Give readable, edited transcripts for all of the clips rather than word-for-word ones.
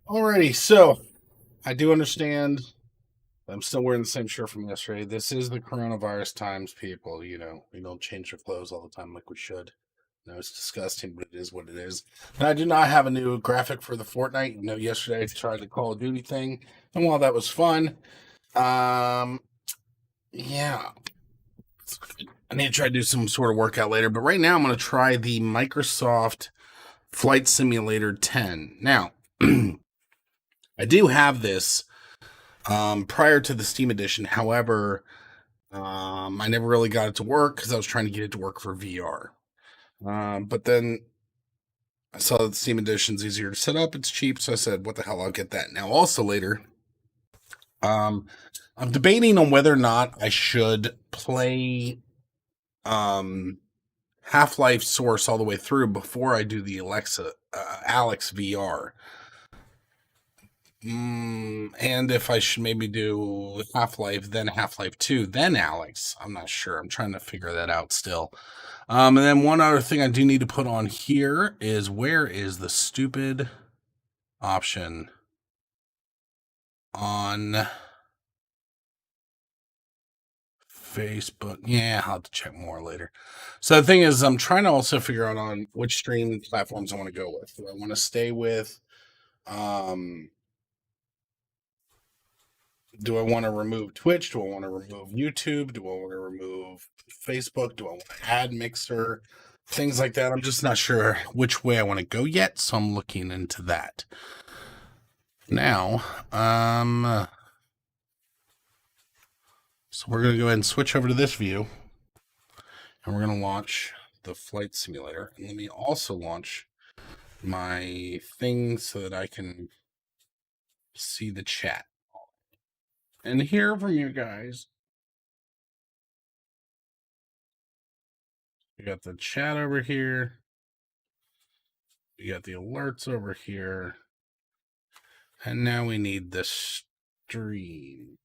Alrighty, so I do understand. I'm still wearing the same shirt from yesterday. This is the coronavirus times, people. We don't change our clothes all the time like we should. No, it's disgusting, but it is what it is. And I do not have a new graphic for the Fortnite. Yesterday I tried the Call of Duty thing, and while that was fun, um, yeah, I need to try to do some sort of workout later. But right now, I'm going to try the Microsoft Flight Simulator 10. Now, I do have this prior to the Steam edition. However, I never really got it to work because I was trying to get it to work for VR. But then I saw that the Steam edition's easier to set up. It's cheap, so I said, "What the hell? I'll get that." Now, also later, um, I'm debating on whether or not I should play um, Half Life Source all the way through before I do the Alyx VR. And if I should maybe do Half Life, then Half Life 2, then Alyx. I'm not sure. I'm trying to figure that out still. And then one other thing I do need to put on here is where is the stupid option on Facebook? Yeah, I'll have to check more later. So the thing is, I'm trying to also figure out on which streaming platforms I want to go with. Do I want to stay with um, do I want to remove Twitch? Do I want to remove YouTube? Do I want to remove Facebook? Do I want to add Mixer? Things like that. I'm just not sure which way I want to go yet, so I'm looking into that. Now, so we're going to go ahead and switch over to this view, and we're going to launch the flight simulator. And let me also launch my thing so that I can see the chat and hear from you guys. We got the chat over here. We got the alerts over here. And now we need the stream.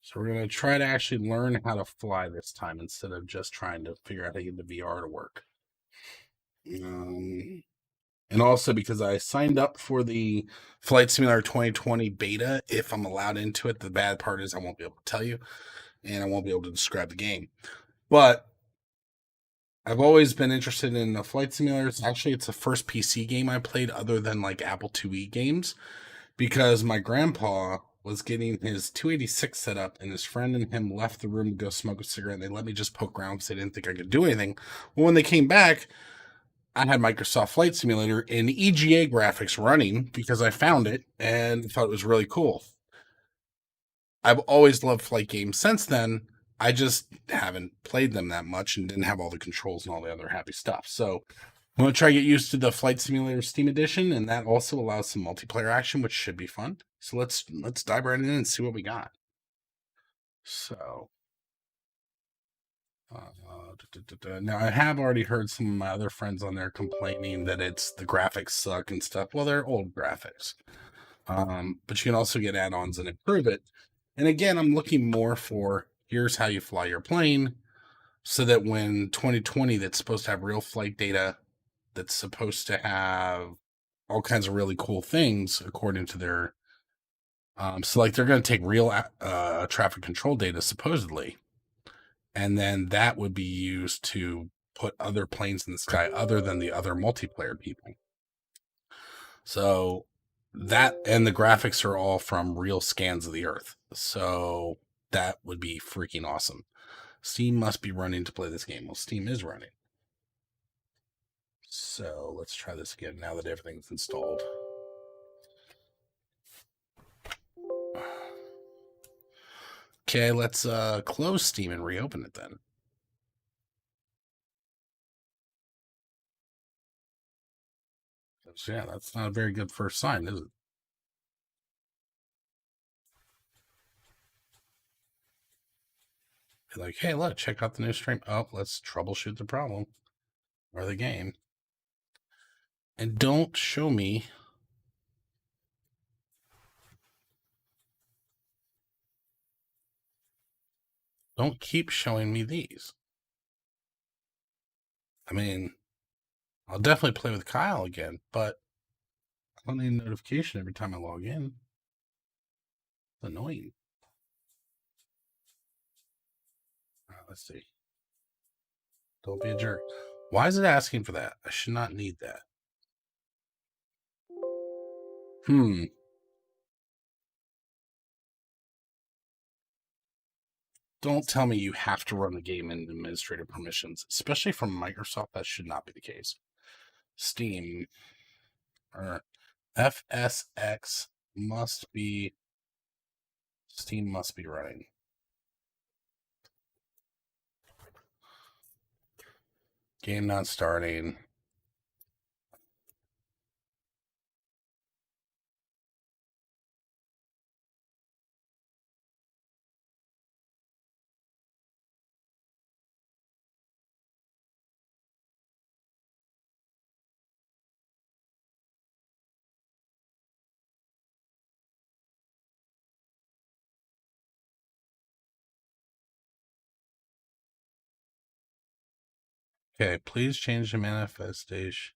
So we're going to try to actually learn how to fly this time instead of just trying to figure out how to get the VR to work. And also because I signed up for the Flight Simulator 2020 beta, if I'm allowed into it, the bad part is I won't be able to tell you, and I won't be able to describe the game. But I've always been interested in the flight simulators. Actually, it's the first PC game I played other than like Apple IIe games, because my grandpa was getting his 286 set up, and his friend and him left the room to go smoke a cigarette. And they let me just poke around because they didn't think I could do anything. Well, when they came back, I had Microsoft Flight Simulator in EGA graphics running because I found it and thought it was really cool. I've always loved flight games since then. I just haven't played them that much and didn't have all the controls and all the other happy stuff. So I'm going to try to get used to the Flight Simulator Steam Edition, and that also allows some multiplayer action, which should be fun. So let's dive right in and see what we got. So now I have already heard some of my other friends on there complaining that the graphics suck and stuff. Well, they're old graphics, but you can also get add-ons and improve it. And again, I'm looking more for here's how you fly your plane, so that when 2020, that's supposed to have real flight data, that's supposed to have all kinds of really cool things according to their so like they're going to take real traffic control data supposedly, and then that would be used to put other planes in the sky other than the other multiplayer people. So that, and the graphics are all from real scans of the earth, so that would be freaking awesome. Steam must be running to play this game. Well, Steam is running. So let's try this again now that everything's installed. Okay, let's close Steam and reopen it then. So, yeah, that's not a very good first sign, is it? Be like, hey, look, check out the new stream. Oh, let's troubleshoot the problem or the game. And don't show me. Don't keep showing me these. I mean, I'll definitely play with Kyle again, but I don't need a notification every time I log in. It's annoying. Let's see. Don't be a jerk. Why is it asking for that? I should not need that. Don't tell me you have to run the game in administrative permissions, especially from Microsoft. That should not be the case. Steam or FSX must be, Steam must be running. Game not starting. Okay, please change the manifestation.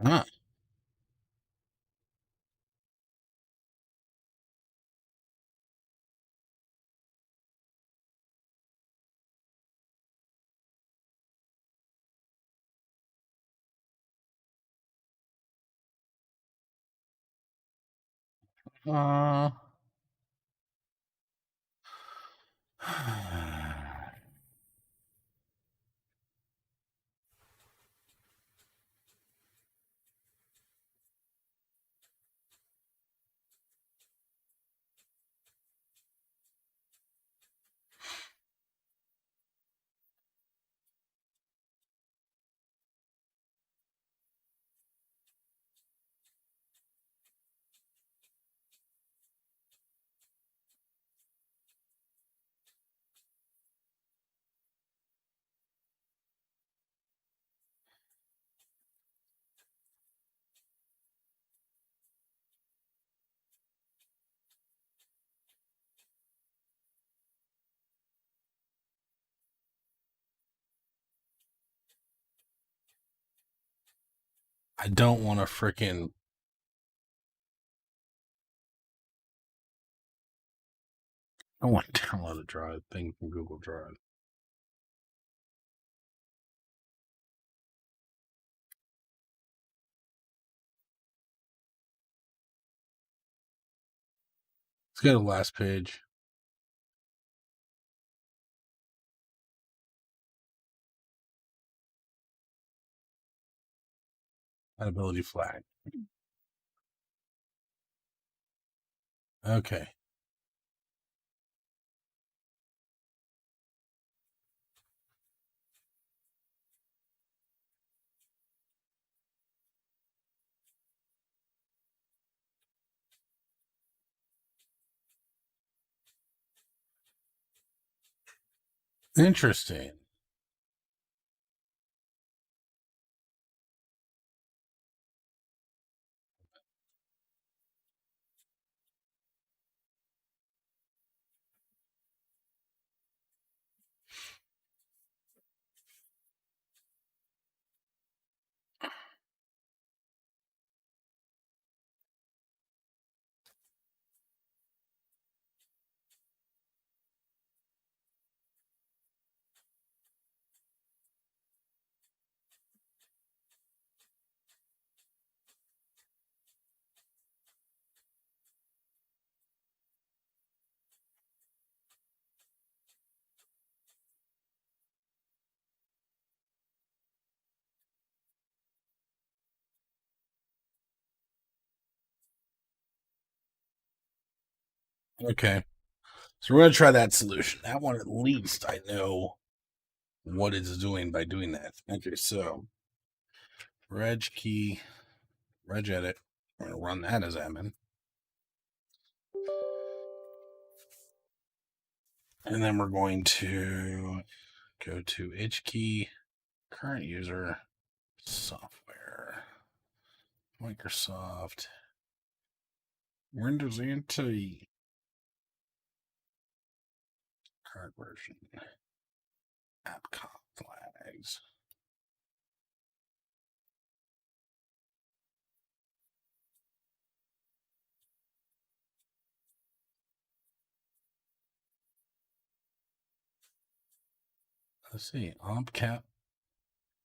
Huh. Uh, I don't want to freaking. I want to download a drive thing from Google Drive. Let's go to the last page. Compatibility flag. Okay. Interesting. Okay. So we're going to try that solution. That one, at least, I know what it's doing by doing that. Okay, so reg key, reg edit. We're going to run that as admin. And then we're going to go to H key, current user, software, Microsoft, Windows NT. Current version. AppCom flags. Let's see. OmpCap.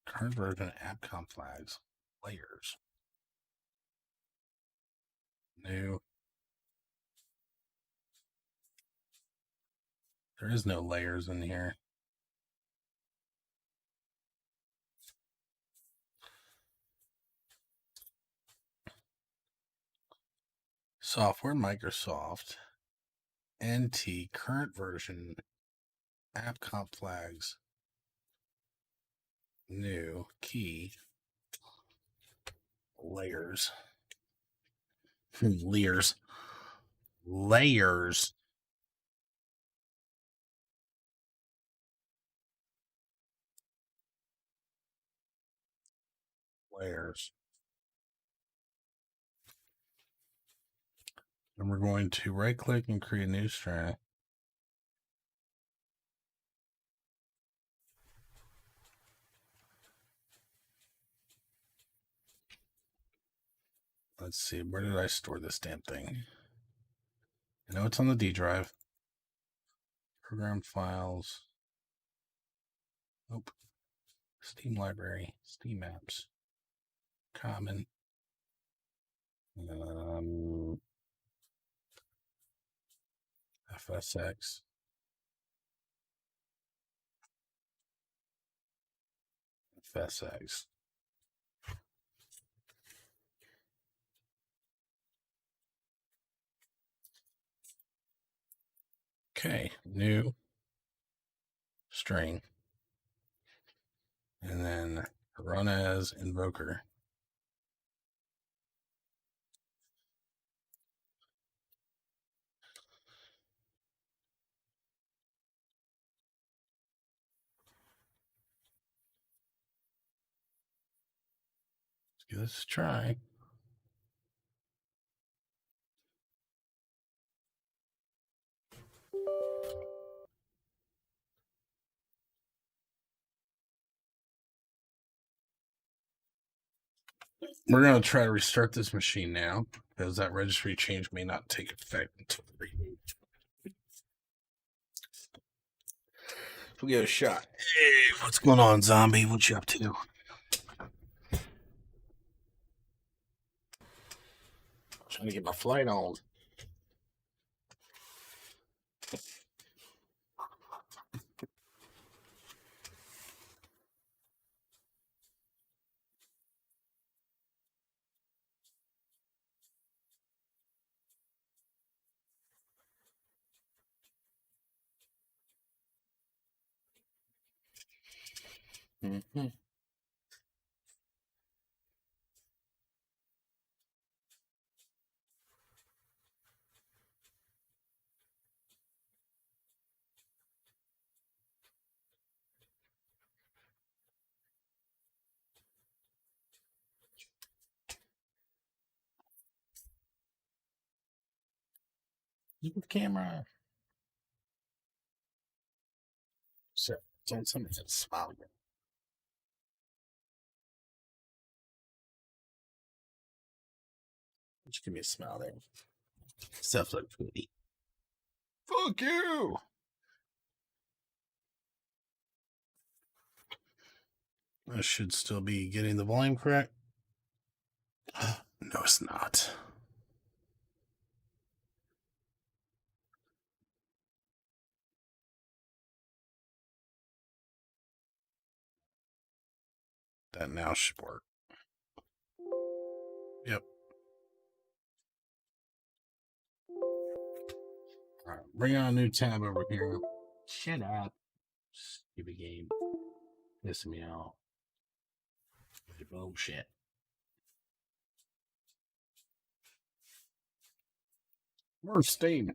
Current version AppCom flags. Layers. New. There is no layers in here. Software, Microsoft. NT, current version, AppComp flags, new, key, layers. Layers. Layers. Layers. And we're going to right click and create a new string. Let's see, where did I store this damn thing? I know it's on the D drive. Program files. Nope. Steam library. Steam apps. Common. FSX. FSX. Okay, new string. And then run as invoker. Let's give this a try. We're going to try to restart this machine now because that registry change may not take effect until we'll give it a shot. Hey, what's going on, zombie? What you up to? Trying to get my flight on. Mm-hmm. Look at the camera. So, somebody said smile again. Just give me a smile there. Stuff like pretty. Fuck you. I should still be getting the volume correct. No, it's not. That now should work. Yep. All right, bring on a new tab over here. Shut up. Stupid game. Pissing me off. Bullshit. Where's Steam?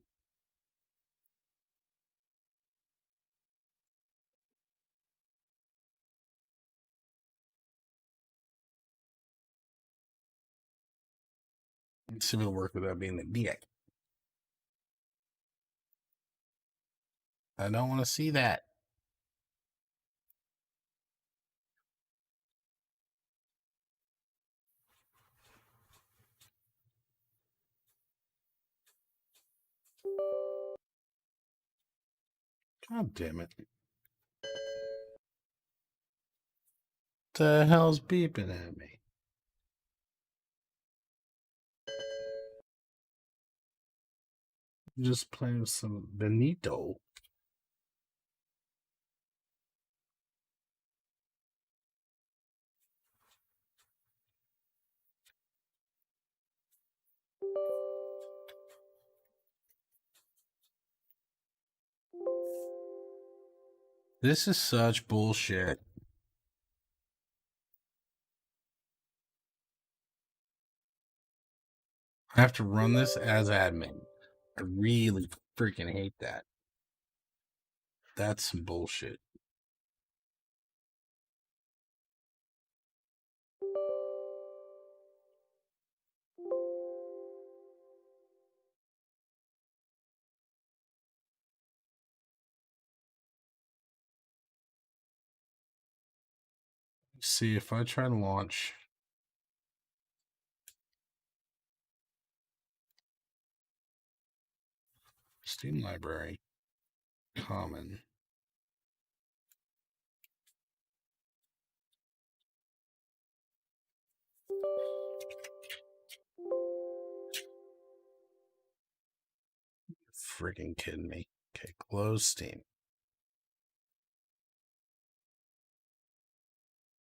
Let's see if it'll work without being the dick. I don't want to see that. God damn it. The hell's beeping at me? Just playing some Benito. This is such bullshit. I have to run this as admin. I really freaking hate that. That's some bullshit. See if I try to launch Steam Library, Common. Freaking kidding me. Okay, close Steam.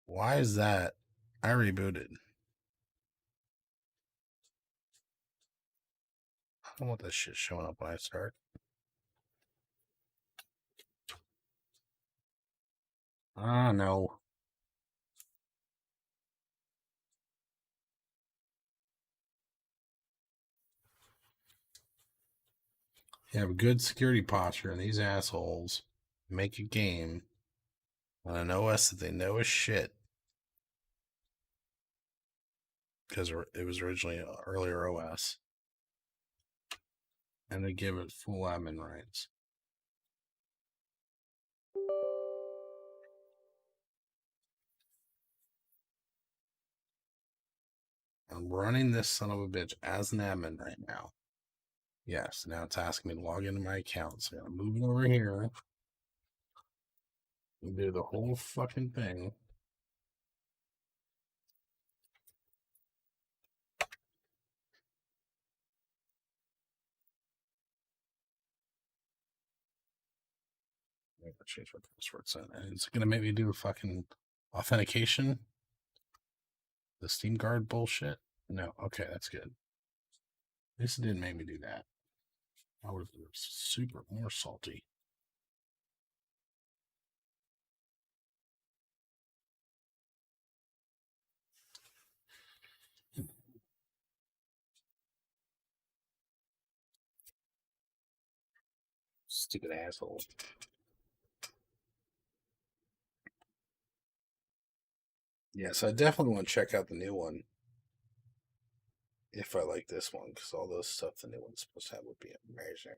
Why is that? I rebooted. I don't want this shit showing up when I start. Ah, no. You have a good security posture, and these assholes make a game on an OS that they know is shit because it was originally an earlier OS, and they give it full admin rights. I'm running this son of a bitch as an admin right now. Yes, now it's asking me to log into my account, so I gotta move it over here and do the whole fucking thing. I'm gonna change my password set, and it's gonna make me do fucking authentication. The Steam Guard bullshit. No, okay, that's good. This didn't make me do that. I would have been super more salty. Stupid asshole. Yes, I definitely want to check out the new one if I like this one, because all those stuff the new one's supposed to have would be amazing.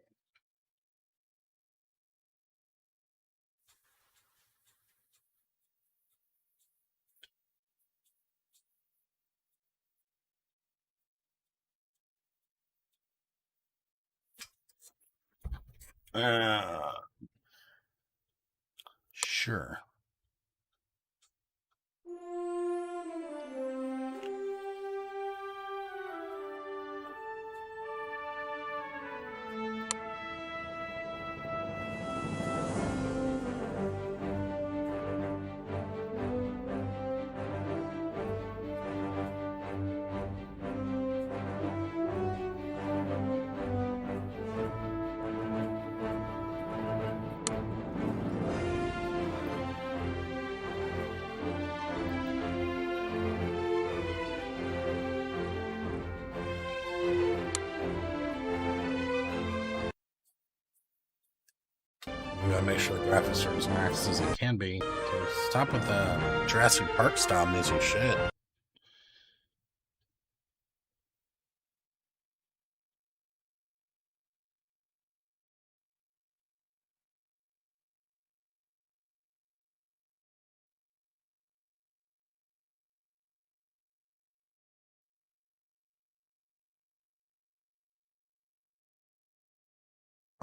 Sure. We gotta make sure the graphics are as maxed as it can be. So stop with the Jurassic Park style music shit.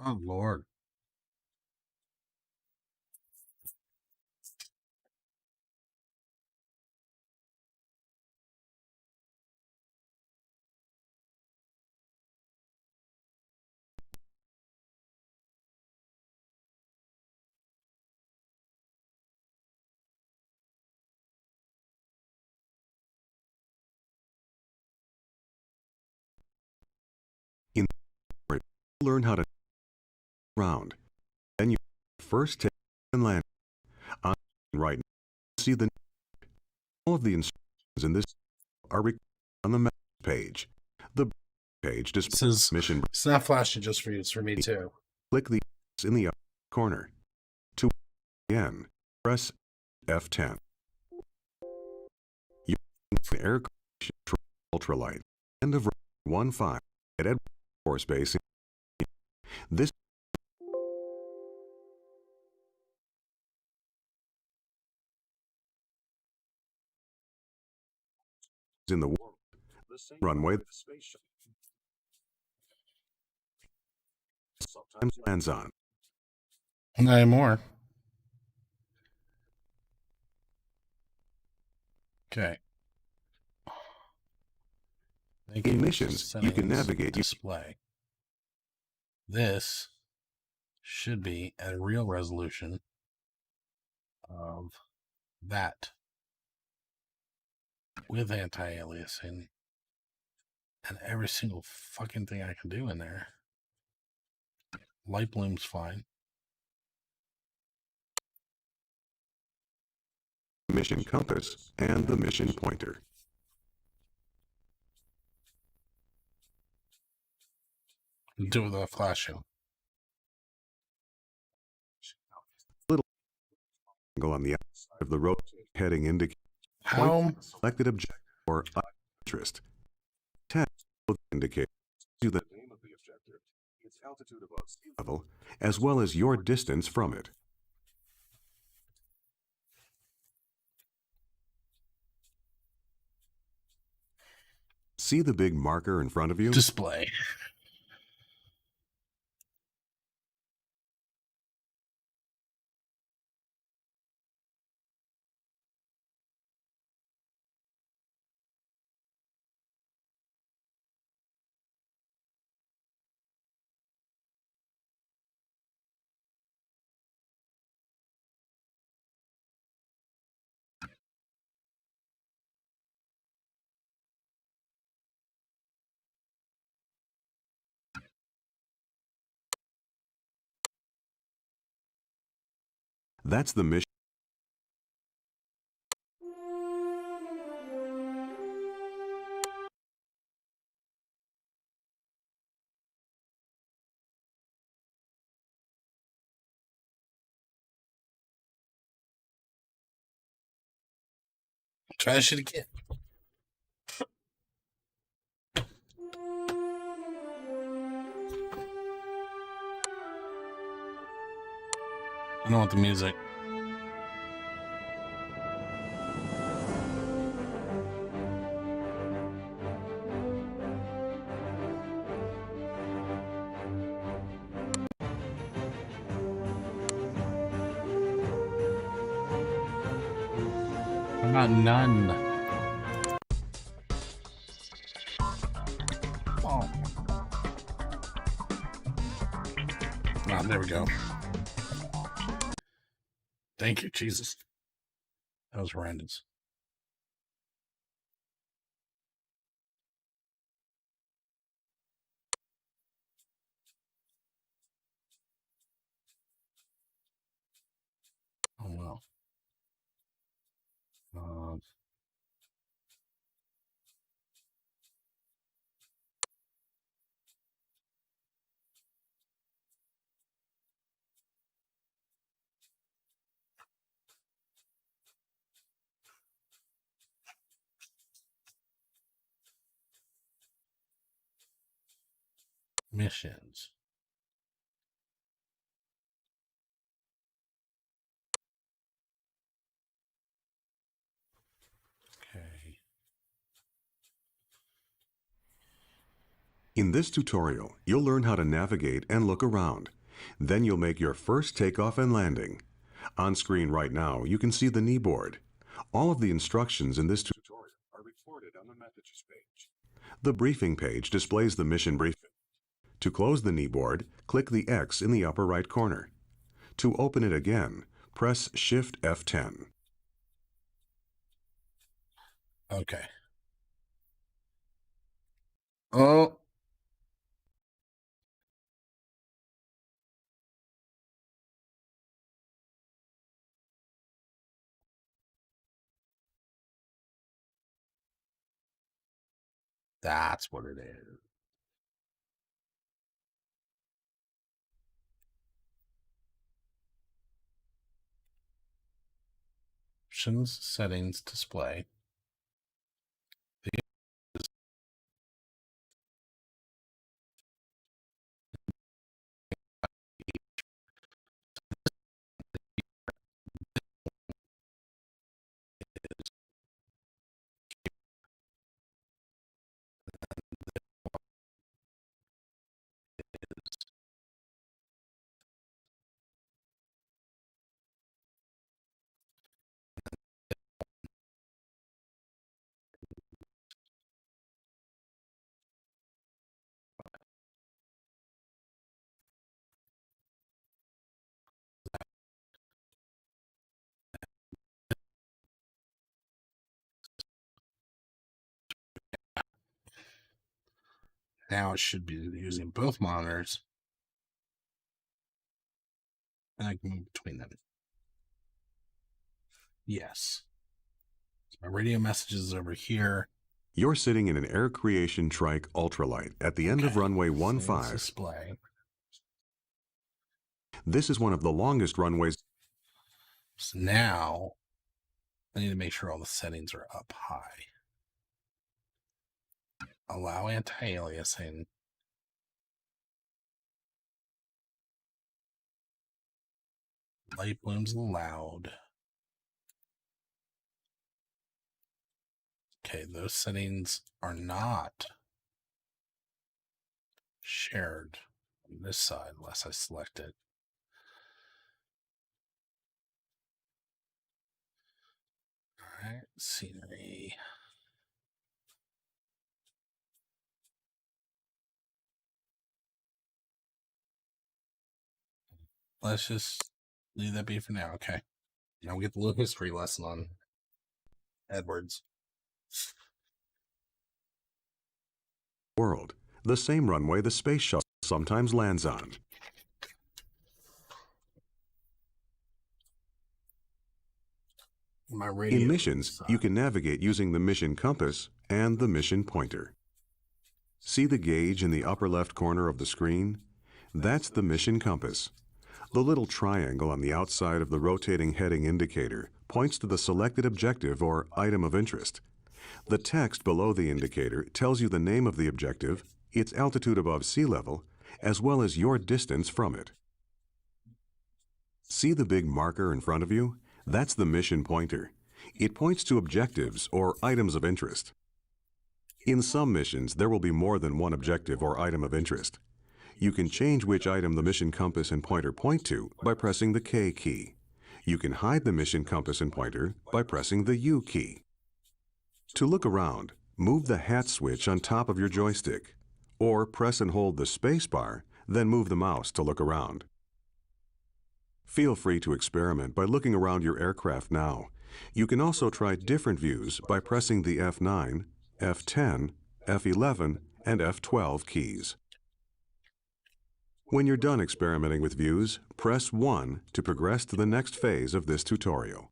Oh, Lord. In the learn how to round. Then you first take and land on right. See the all of the instructions in this are recorded on the message page. The page displays mission. It's not flashing just for you, it's for me too. Click the X in the upper corner. To again, press F10. You air condition ultralight. End of 1.5 at Ed Force Base. This is in the runway. Sometimes lands on. Not anymore. Okay. In missions, you can navigate display. This should be at a real resolution of that with anti-aliasing and every single fucking thing I can do in there. Light bloom's fine. Mission compass and the mission pointer. Do it without flashing. Little angle on the outside of the road heading indicates selected objective or interest. 10 will indicate you the name of the objective, its altitude above sea level, as well as your distance from it. See the big marker in front of you? Display. That's the mission. Try this shit again. I don't want the music. I'm not none. Oh. Ah, there we go. Thank you, Jesus. That was horrendous. Oh, wow. Missions. Okay. In this tutorial, you'll learn how to navigate and look around. Then you'll make your first takeoff and landing. On screen right now, you can see the knee board. All of the instructions in this tutorial are recorded on the messages page. The briefing page displays the mission briefing. To close the knee board, click the X in the upper right corner. To open it again, press Shift F10. Okay. Oh. That's what it is. Options, settings, display. Now it should be using both monitors. And I can move between them. Yes. So my radio messages is over here. You're sitting in an Air Creation Trike Ultralight at the end of runway 15. Display. This is one of the longest runways. So now I need to make sure all the settings are up high. Allow anti-aliasing. Light blooms allowed. Okay, those settings are not shared on this side unless I select it. All right, scenery. Let's just leave that be for now. Okay. Now we get the little history lesson on Edwards. World, the same runway the space shuttle sometimes lands on. My radio In missions, you can navigate using the mission compass and the mission pointer. See the gauge in the upper left corner of the screen? That's the mission compass. The little triangle on the outside of the rotating heading indicator points to the selected objective or item of interest. The text below the indicator tells you the name of the objective, its altitude above sea level, as well as your distance from it. See the big marker in front of you? That's the mission pointer. It points to objectives or items of interest. In some missions, there will be more than one objective or item of interest. You can change which item the mission compass and pointer point to by pressing the K key. You can hide the mission compass and pointer by pressing the U key. To look around, move the hat switch on top of your joystick, or press and hold the space bar, then move the mouse to look around. Feel free to experiment by looking around your aircraft now. You can also try different views by pressing the F9, F10, F11, and F12 keys. When you're done experimenting with views, press 1 to progress to the next phase of this tutorial.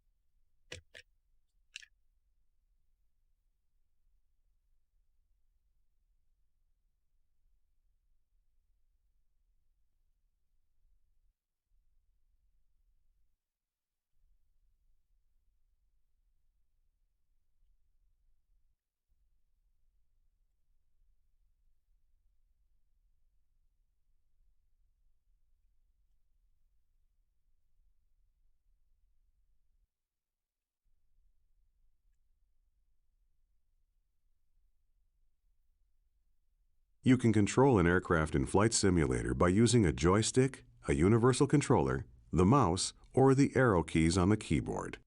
You can control an aircraft in Flight Simulator by using a joystick, a universal controller, the mouse, or the arrow keys on the keyboard.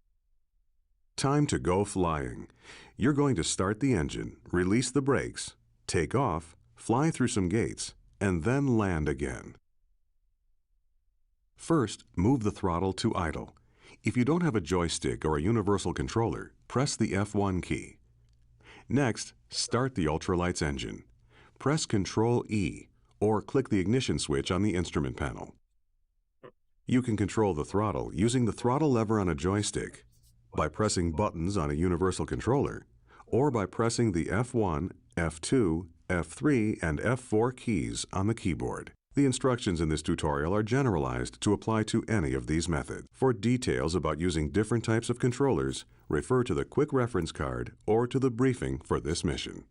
Time to go flying. You're going to start the engine, release the brakes, take off, fly through some gates, and then land again. First, move the throttle to idle. If you don't have a joystick or a universal controller, press the F1 key. Next, start the ultralights engine. Press Ctrl-E or click the ignition switch on the instrument panel. You can control the throttle using the throttle lever on a joystick, by pressing buttons on a universal controller, or by pressing the F1, F2, F3, and F4 keys on the keyboard. The instructions in this tutorial are generalized to apply to any of these methods. For details about using different types of controllers, refer to the quick reference card or to the briefing for this mission.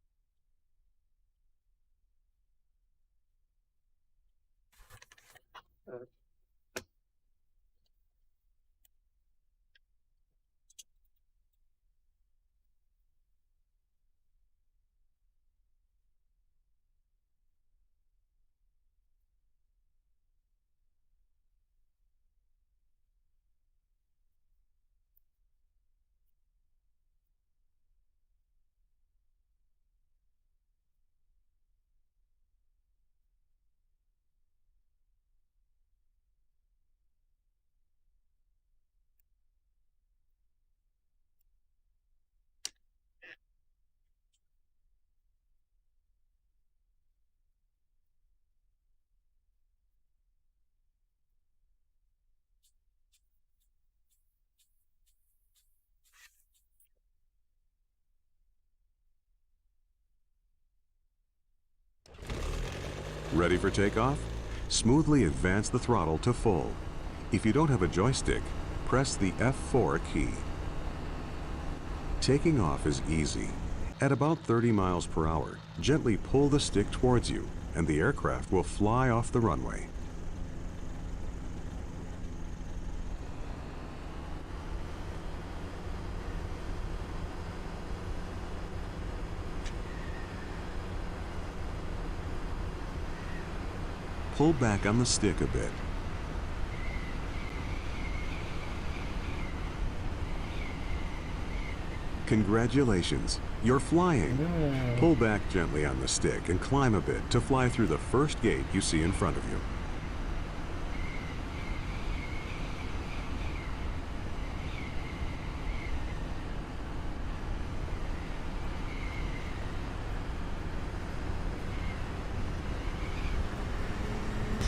Ready for takeoff? Smoothly advance the throttle to full. If you don't have a joystick, press the F4 key. Taking off is easy. At about 30 miles per hour, gently pull the stick towards you, and the aircraft will fly off the runway. Pull back on the stick a bit. Congratulations, you're flying. Pull back gently on the stick and climb a bit to fly through the first gate you see in front of you.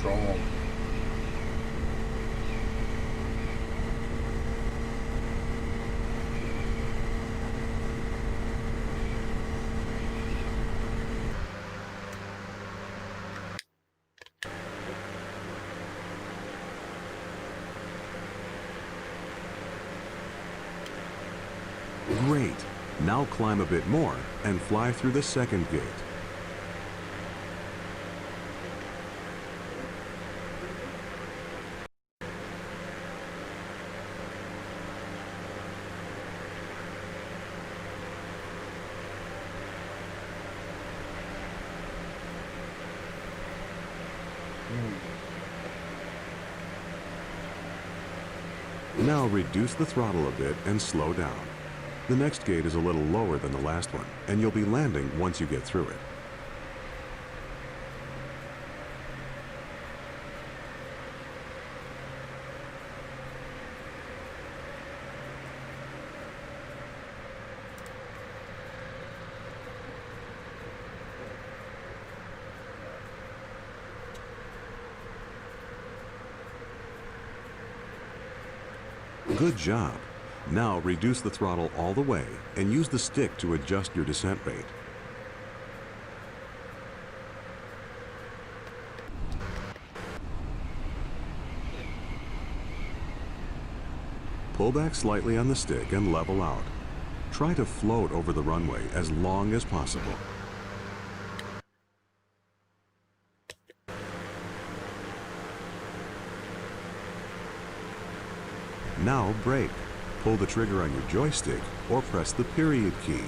Control. Great. Now climb a bit more and fly through the second gate. Now reduce the throttle a bit and slow down. The next gate is a little lower than the last one, and you'll be landing once you get through it. Good job. Now reduce the throttle all the way and use the stick to adjust your descent rate. Pull back slightly on the stick and level out. Try to float over the runway as long as possible. Now brake. Pull the trigger on your joystick or press the period key.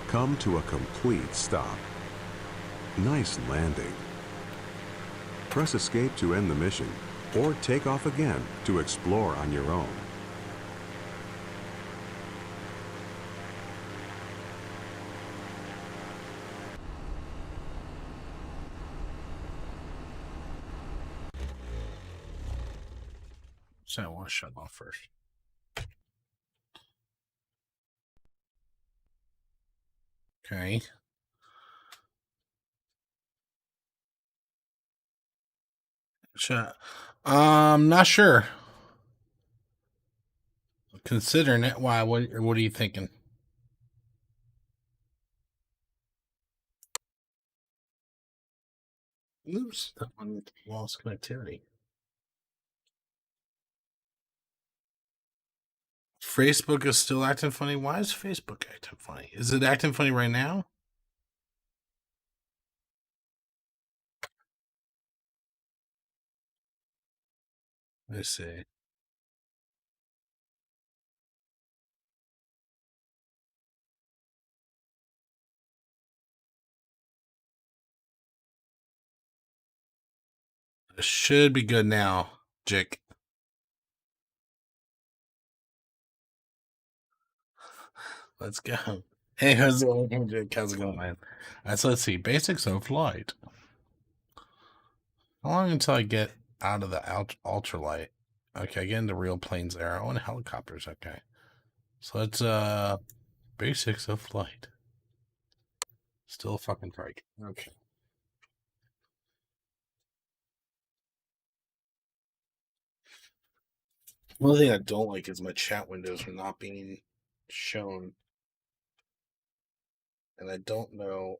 Come to a complete stop. Nice landing. Press escape to end the mission, or take off again to explore on your own. So I want to shut them off first. Okay. Shut. Not sure. Considering it, why? What are you thinking? Oops, that one lost connectivity. Facebook is still acting funny. Why is Facebook acting funny? Is it acting funny right now? Let's see. It should be good now, Jake. Let's go. Hey, how's it going, Jake? How's it going, man? So let's see. Basics of flight. How long until I get out of the ultralight? Okay, I get into real planes there. I want helicopters. Okay. So it's basics of flight. Still a fucking trike. Okay. One thing I don't like is my chat windows are not being shown. And I don't know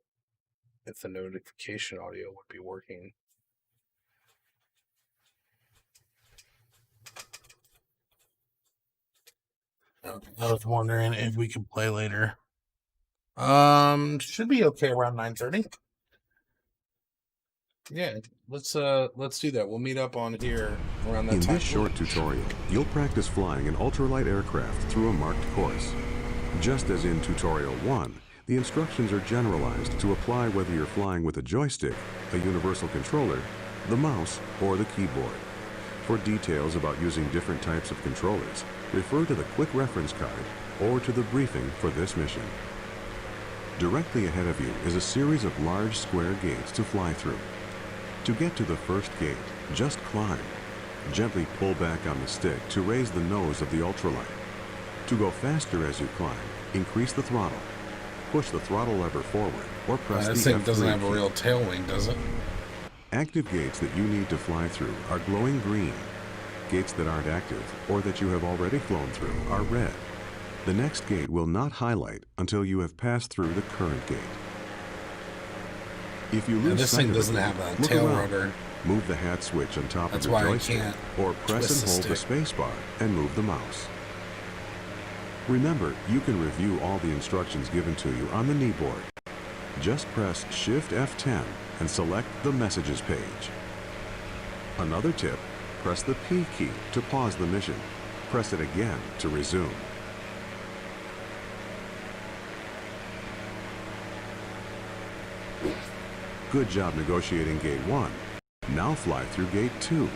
if the notification audio would be working. I was wondering if we could play later. Should be okay around 9:30. Yeah, let's do that. We'll meet up on here around that In time. this short tutorial, you'll practice flying an ultralight aircraft through a marked course. Just as in Tutorial 1, the instructions are generalized to apply whether you're flying with a joystick, a universal controller, the mouse, or the keyboard. For details about using different types of controllers, refer to the quick reference card or to the briefing for this mission. Directly ahead of you is a series of large square gates to fly through. To get to the first gate, just climb. Gently pull back on the stick to raise the nose of the ultralight. To go faster as you climb, increase the throttle. Push the throttle lever forward or press the This thing F3 doesn't have a key. real tail wing, does it? Active gates that you need to fly through are glowing green. Gates that aren't active or that you have already flown through are red. The next gate will not highlight until you have passed through the current gate. If you lose This sight thing of doesn't the have gate, a look tail around. rudder. Move the hat switch on top That's of your why I joystick, can't or press and twist the hold the space bar and move the mouse. Remember, you can review all the instructions given to you on the kneeboard. Just press Shift F10 and select the Messages page. Another tip, press the P key to pause the mission. Press it again to resume. Good job negotiating Gate 1. Now fly through Gate 2.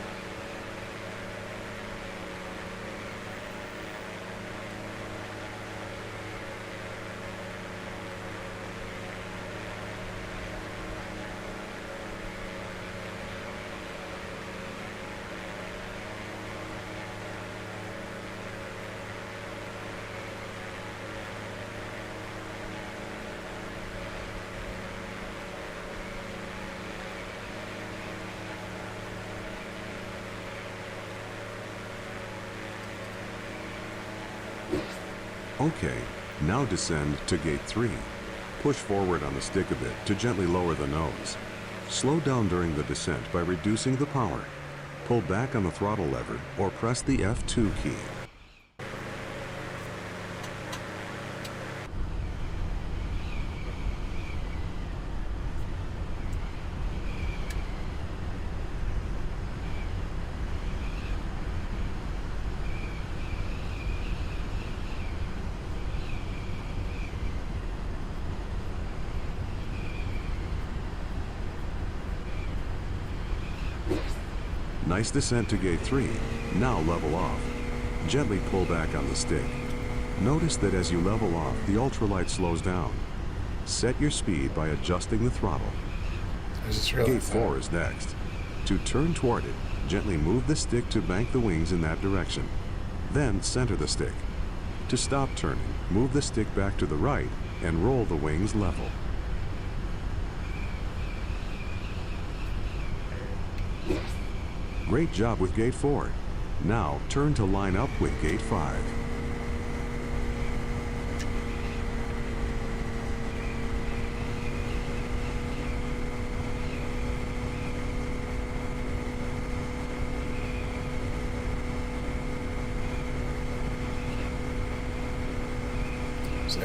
Okay, now descend to Gate 3. Push forward on the stick a bit to gently lower the nose. Slow down during the descent by reducing the power. Pull back on the throttle lever or press the F2 key. Nice descent to gate 3. Now level off. Gently pull back on the stick. Notice that as you level off, the ultralight slows down. Set your speed by adjusting the throttle. Gate 4 is next. To turn toward it, gently move the stick to bank the wings in that direction. Then center the stick. To stop turning, move the stick back to the right and roll the wings level. Great job with gate 4. Now turn to line up with gate 5.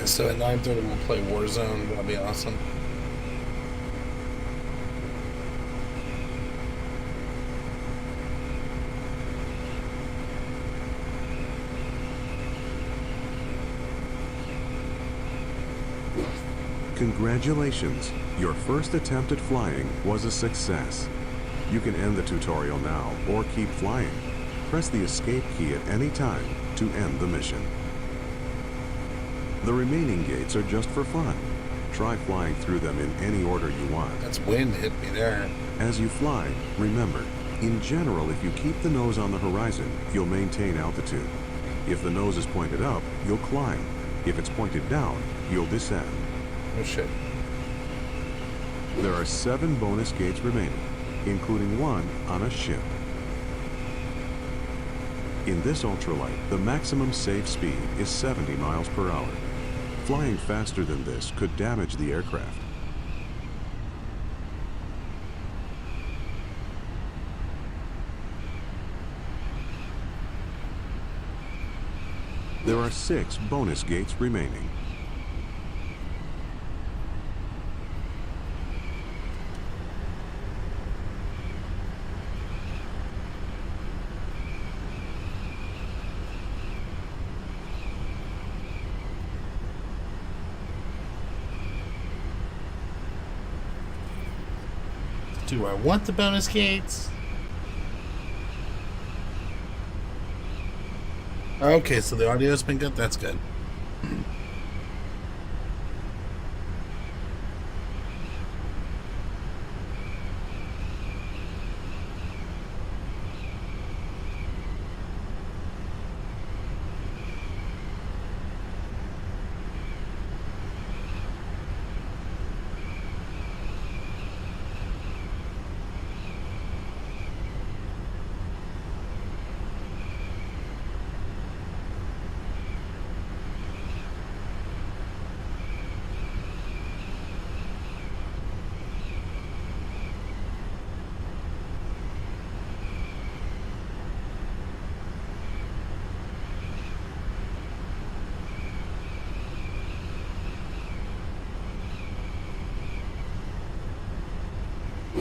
So at 9:30 we'll play Warzone. That'll be awesome. Congratulations! Your first attempt at flying was a success. You can end the tutorial now or keep flying. Press the escape key at any time to end the mission. The remaining gates are just for fun. Try flying through them in any order you want. That's wind hit me there. As you fly, remember, in general, if you keep the nose on the horizon, you'll maintain altitude. If the nose is pointed up, you'll climb. If it's pointed down, you'll descend. Oh shit. There are 7 bonus gates remaining, including one on a ship. In this ultralight, the maximum safe speed is 70 miles per hour. Flying faster than this could damage the aircraft. There are 6 bonus gates remaining. Do I want the bonus gates? Okay, so the audio's been good. That's good.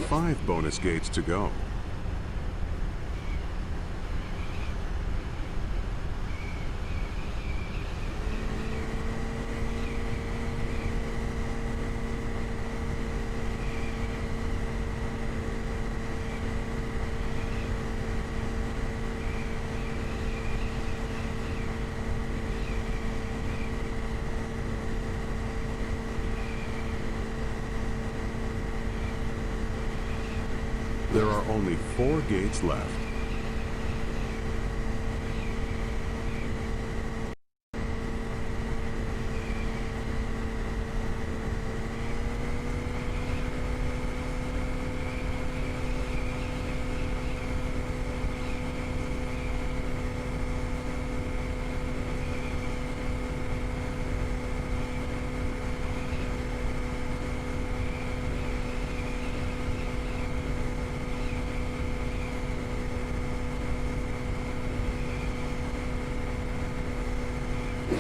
Five bonus gates to go. There are only 4 gates left.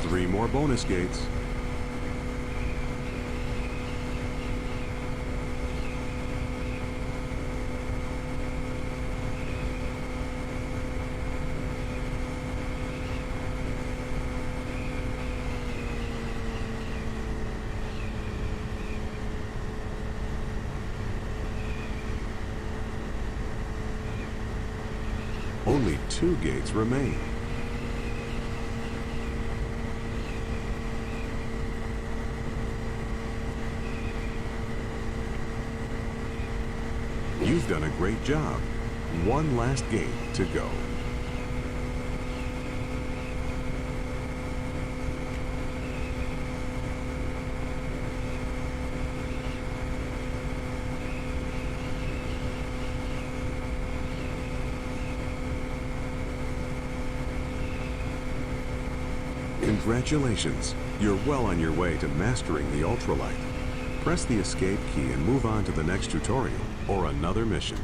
Three more bonus gates. Only 2 gates remain. You've done a great job. One last gate to go. Congratulations! You're well on your way to mastering the ultralight. Press the escape key and move on to the next tutorial or another mission.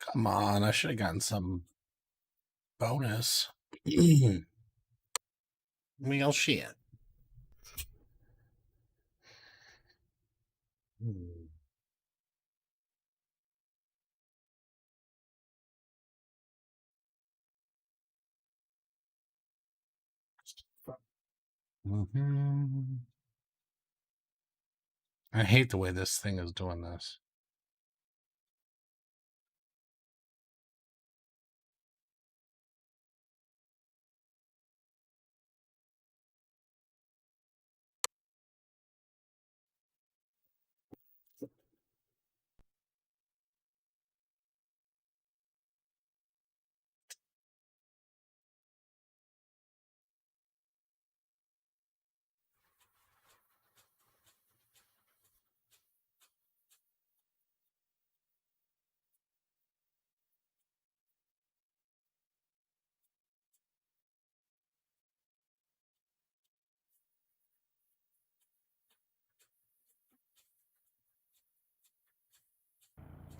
Come on, I should have gotten some bonus. Well, shit. I hate the way this thing is doing this.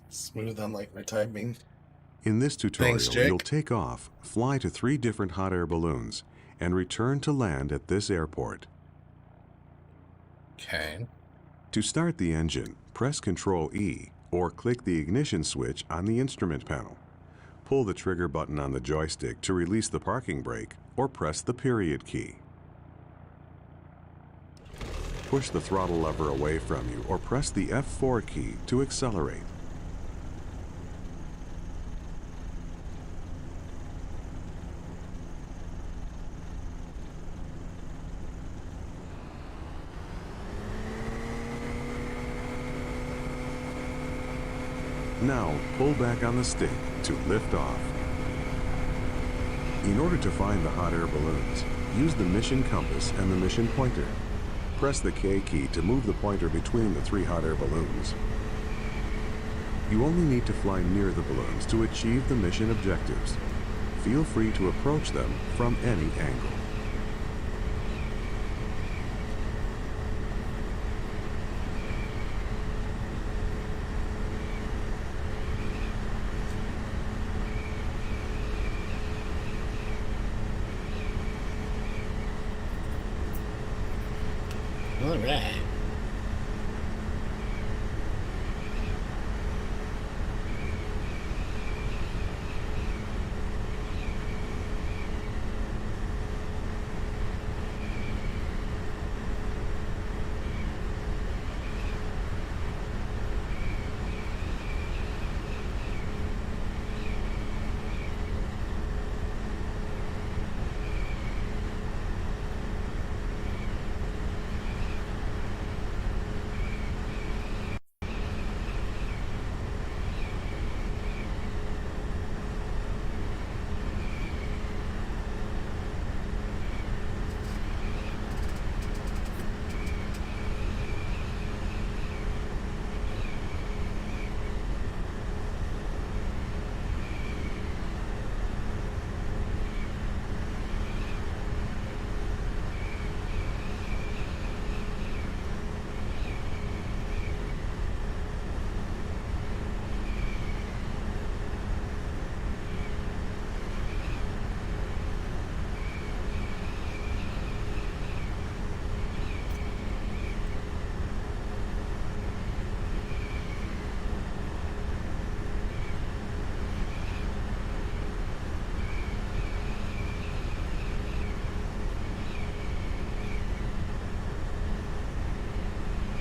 Smooth, unlike my typing. In this tutorial, Thanks, Jake. you'll take off, fly to 3 different hot air balloons, and return to land at this airport. Okay. To start the engine, press Ctrl E or click the ignition switch on the instrument panel. Pull the trigger button on the joystick to release the parking brake or press the period key. Push the throttle lever away from you or press the F4 key to accelerate. Now, pull back on the stick to lift off. In order to find the hot air balloons, use the mission compass and the mission pointer. Press the K key to move the pointer between the 3 hot air balloons. You only need to fly near the balloons to achieve the mission objectives. Feel free to approach them from any angle. All right.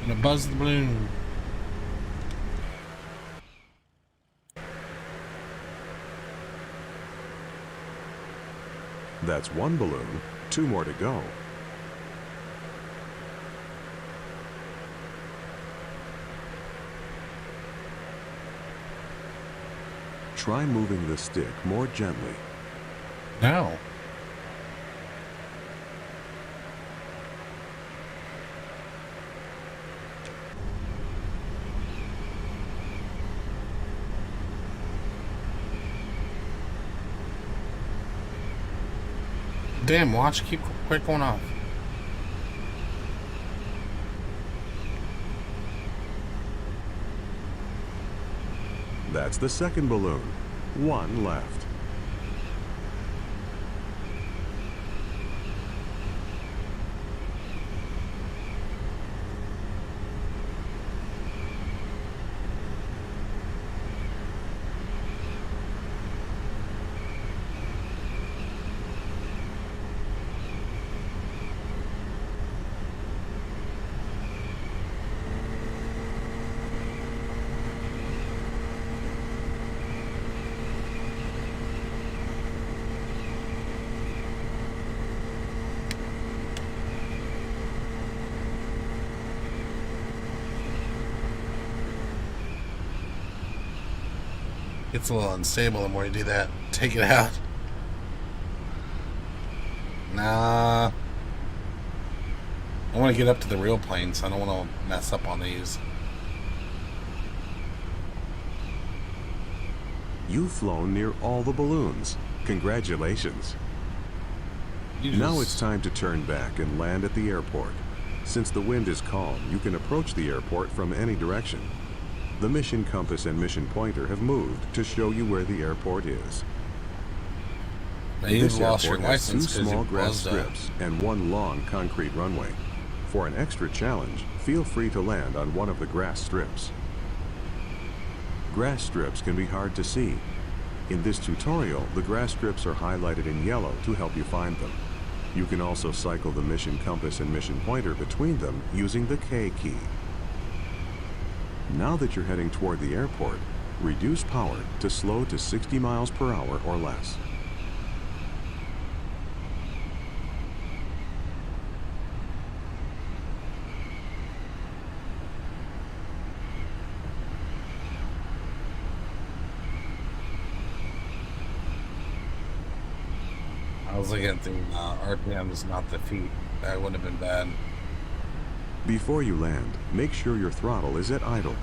gonna buzz the balloon. That's one balloon, 2 more to go. Try moving the stick more gently. No. Damn, watch, quit going off. That's the second balloon. 1 left. It's a little unstable the more you do that. Take it out. Nah. I want to get up to the real planes. I don't want to mess up on these. You've flown near all the balloons. Congratulations. Now it's time to turn back and land at the airport. Since the wind is calm, you can approach the airport from any direction. The mission compass and mission pointer have moved to show you where the airport is. This airport has 2 small grass strips and 1 long concrete runway. For an extra challenge, feel free to land on one of the grass strips. Grass strips can be hard to see. In this tutorial, the grass strips are highlighted in yellow to help you find them. You can also cycle the mission compass and mission pointer between them using the K key. Now that you're heading toward the airport, reduce power to slow to 60 miles per hour or less. I was looking at the RPMs, not the feet. That would have been bad. Before you land, make sure your throttle is at idle.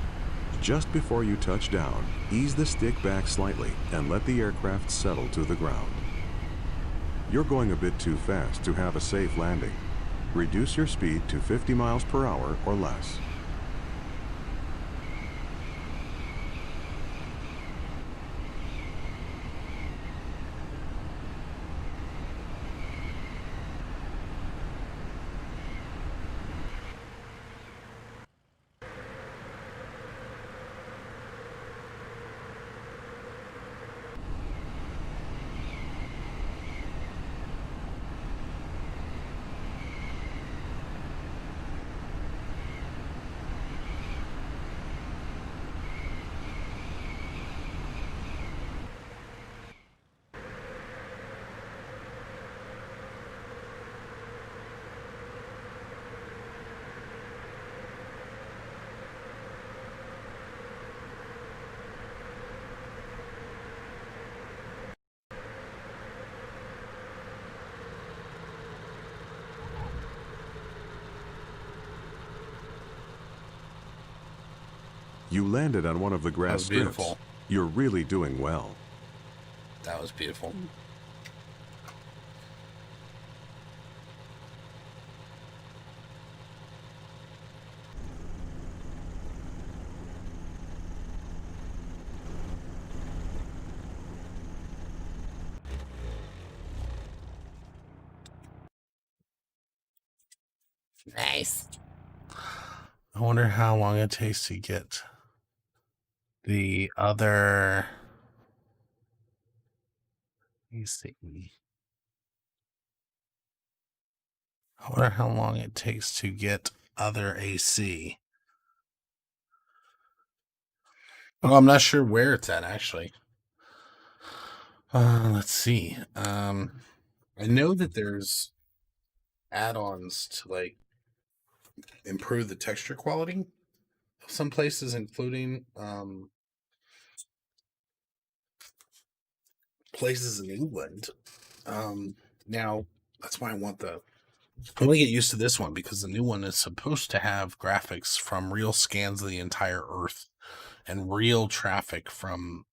Just before you touch down, ease the stick back slightly and let the aircraft settle to the ground. You're going a bit too fast to have a safe landing. Reduce your speed to 50 miles per hour or less. You landed on one of the grass strips. Beautiful. You're really doing well. That was beautiful. Nice. I wonder how long it takes to get the other. Let me see. I wonder how long it takes to get other AC. Well, I'm not sure where it's at actually. Let's see. I know that there's add-ons to like improve the texture quality of some places, including places in England. Now that's why I want I want to get used to this one because the new one is supposed to have graphics from real scans of the entire Earth and real traffic from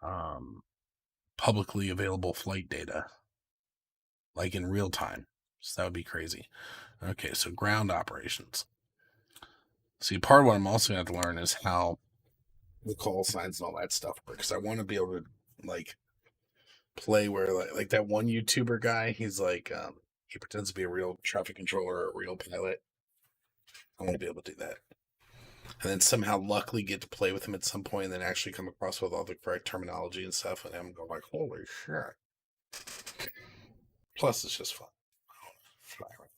um, publicly available flight data, like in real time. So that would be crazy. Okay, so ground operations. See, part of what I'm also going to have to learn is how the call signs and all that stuff work because I want to be able to like play where like that one YouTuber guy, he's like he pretends to be a real traffic controller or a real pilot. I want to be able to do that. And then somehow luckily get to play with him at some point and then actually come across with all the correct terminology and stuff and I'm going like, holy shit. Plus it's just fun. Fly around.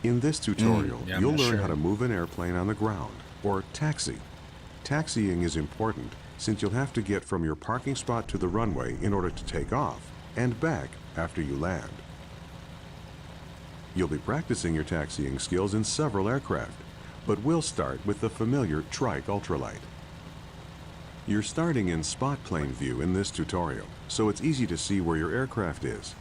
In this tutorial, Yeah, I'm you'll not learn how sure. to move an airplane on the ground, or taxi. Taxiing is important since you'll have to get from your parking spot to the runway in order to take off, and back after you land. You'll be practicing your taxiing skills in several aircraft, but we'll start with the familiar Trike Ultralight. You're starting in spot plane view in this tutorial, so it's easy to see where your aircraft is.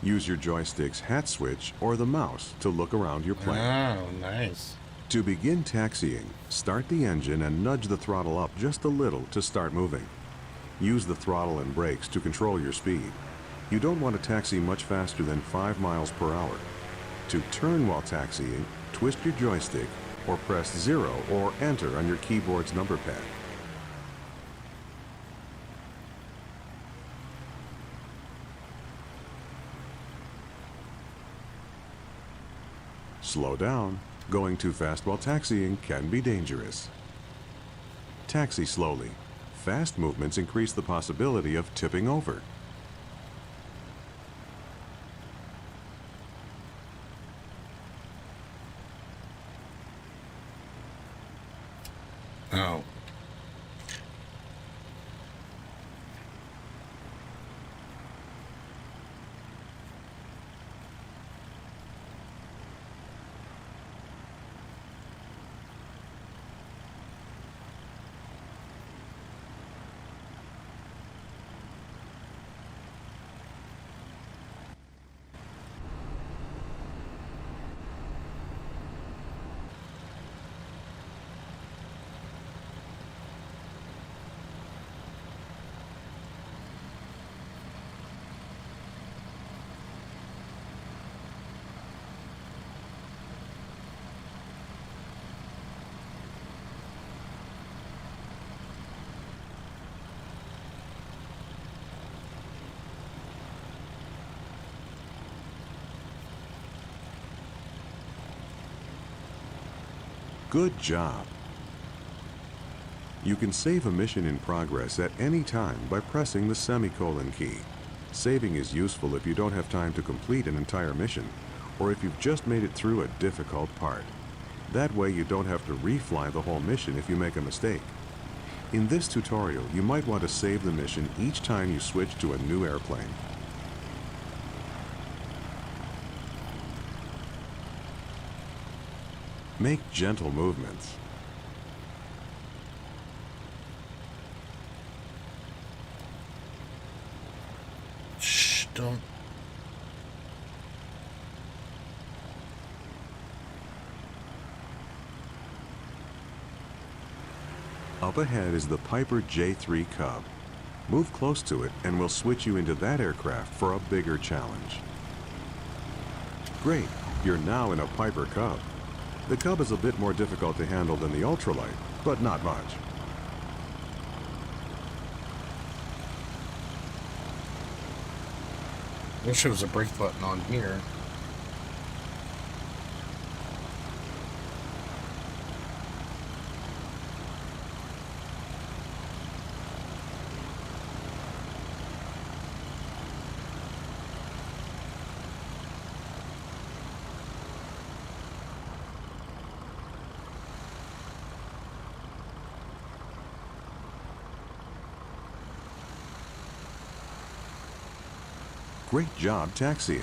Use your joystick's hat switch or the mouse to look around your plane. Oh, nice. To begin taxiing, start the engine and nudge the throttle up just a little to start moving. Use the throttle and brakes to control your speed. You don't want to taxi much faster than 5 miles per hour. To turn while taxiing, twist your joystick or press 0 or enter on your keyboard's number pad. Slow down. Going too fast while taxiing can be dangerous. Taxi slowly. Fast movements increase the possibility of tipping over. Oh. Good job. You can save a mission in progress at any time by pressing the semicolon key. Saving is useful if you don't have time to complete an entire mission, or if you've just made it through a difficult part. That way you don't have to refly the whole mission if you make a mistake. In this tutorial, you might want to save the mission each time you switch to a new airplane. Make gentle movements. Shh, don't. Up ahead is the Piper J3 Cub. Move close to it and we'll switch you into that aircraft for a bigger challenge. Great, you're now in a Piper Cub. The Cub is a bit more difficult to handle than the Ultralight, but not much. Wish there was a brake button on here. Great job taxiing.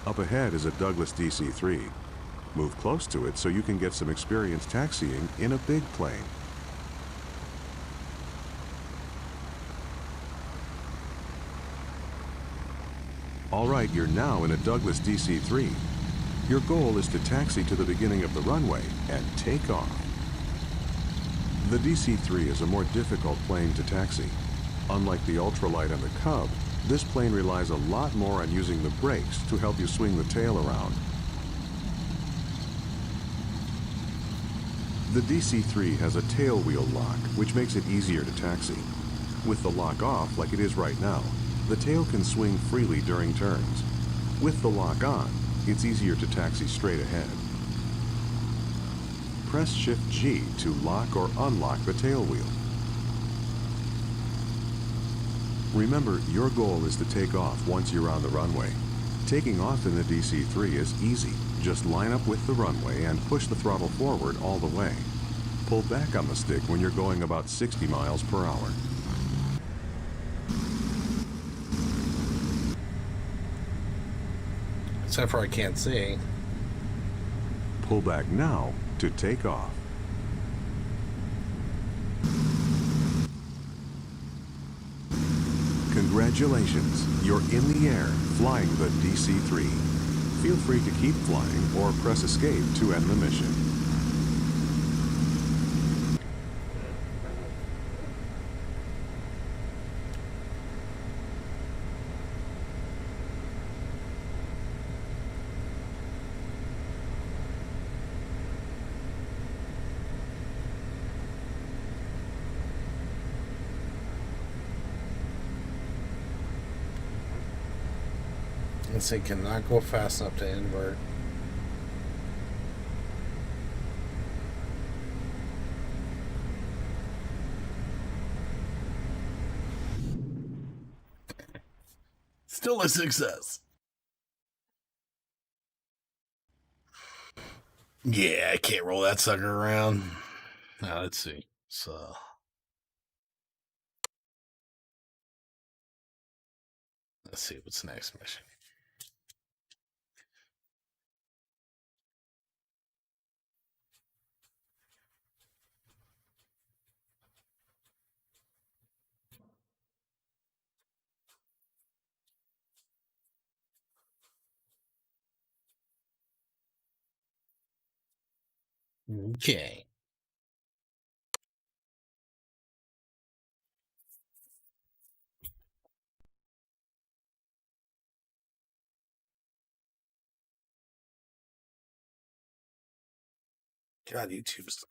Up ahead is a Douglas DC-3. Move close to it so you can get some experience taxiing in a big plane. All right, you're now in a Douglas DC-3. Your goal is to taxi to the beginning of the runway and take off. The DC-3 is a more difficult plane to taxi. Unlike the ultralight and the Cub, this plane relies a lot more on using the brakes to help you swing the tail around. The DC-3 has a tail wheel lock, which makes it easier to taxi. With the lock off, like it is right now, the tail can swing freely during turns. With the lock on, it's easier to taxi straight ahead. Press Shift-G to lock or unlock the tail wheel. Remember, your goal is to take off once you're on the runway. Taking off in the DC-3 is easy. Just line up with the runway and push the throttle forward all the way. Pull back on the stick when you're going about 60 miles per hour. Except for I can't see. Pull back now to take off. Congratulations, you're in the air flying the DC-3. Feel free to keep flying or press escape to end the mission. Let's say cannot go fast enough to invert. Still a success. Yeah, I can't roll that sucker around. Now let's see. So let's see what's the next mission. Okay. God, YouTube is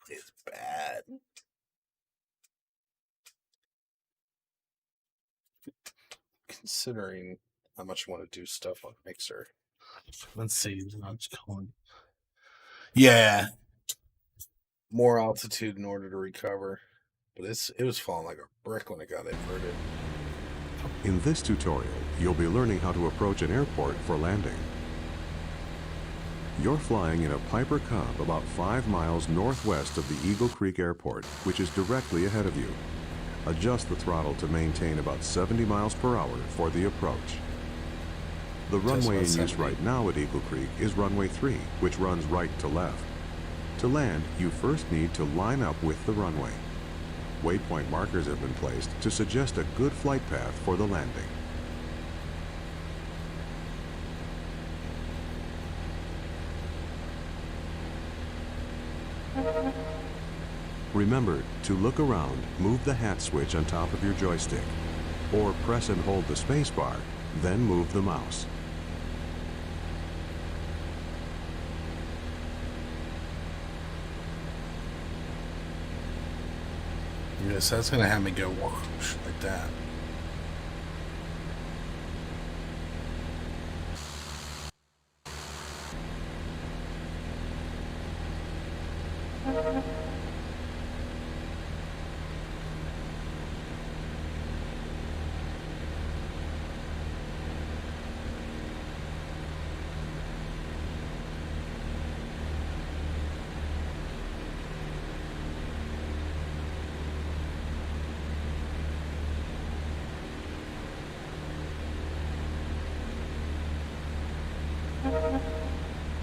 bad. Considering how much I want to do stuff on Mixer. Let's see. Yeah. More altitude in order to recover. But it was falling like a brick when it got inverted. In this tutorial, you'll be learning how to approach an airport for landing. You're flying in a Piper Cub about 5 miles northwest of the Eagle Creek Airport, which is directly ahead of you. Adjust the throttle to maintain about 70 miles per hour for the approach. The runway in use right now at Eagle Creek is runway 3, which runs right to left. To land, you first need to line up with the runway. Waypoint markers have been placed to suggest a good flight path for the landing. Remember, to look around, move the hat switch on top of your joystick, or press and hold the spacebar, then move the mouse. Yes, that's going to have me go whoosh like that.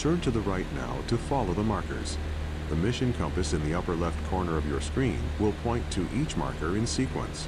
Turn to the right now to follow the markers. The mission compass in the upper left corner of your screen will point to each marker in sequence.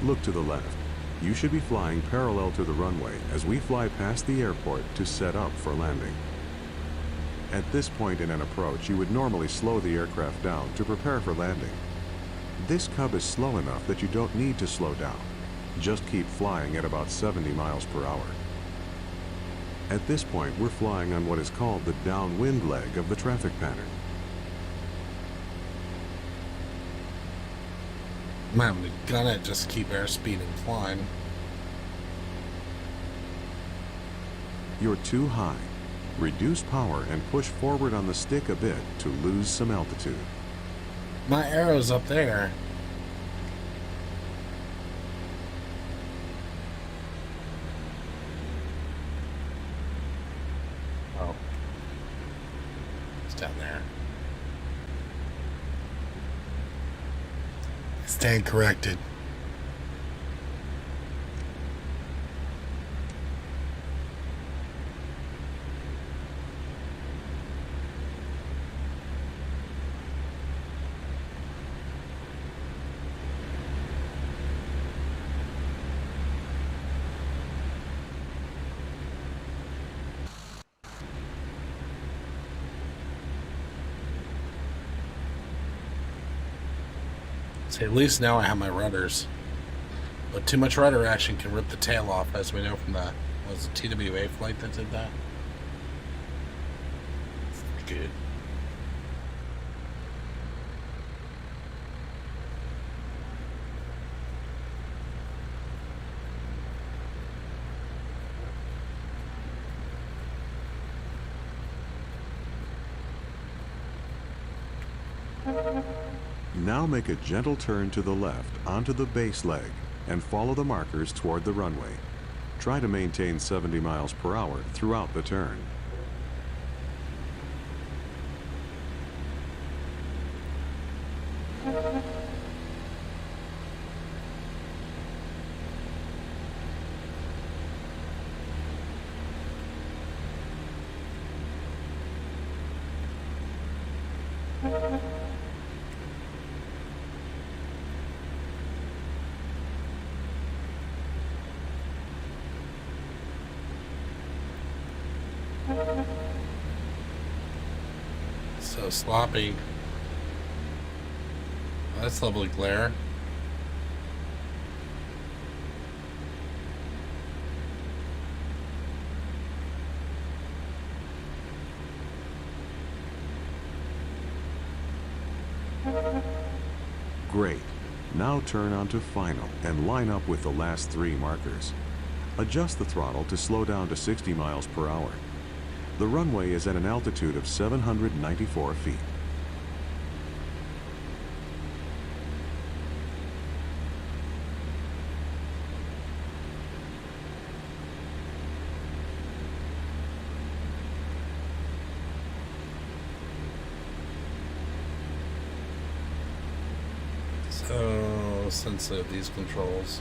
Look to the left. You should be flying parallel to the runway as we fly past the airport to set up for landing. At this point in an approach, you would normally slow the aircraft down to prepare for landing. This Cub is slow enough that you don't need to slow down. Just keep flying at about 70 miles per hour. At this point, we're flying on what is called the downwind leg of the traffic pattern. Man, we gotta just keep airspeed and climb. You're too high. Reduce power and push forward on the stick a bit to lose some altitude. My arrow's up there. Oh. It's down there. Stand corrected. See, at least now I have my rudders. But too much rudder action can rip the tail off, as we know from the TWA flight that did that. Good. Now make a gentle turn to the left onto the base leg and follow the markers toward the runway. Try to maintain 70 miles per hour throughout the turn. So sloppy. That's lovely glare. Great. Now turn onto final and line up with the last three markers. Adjust the throttle to slow down to 60 miles per hour. The runway is at an altitude of 794 feet. So sensitive, these controls.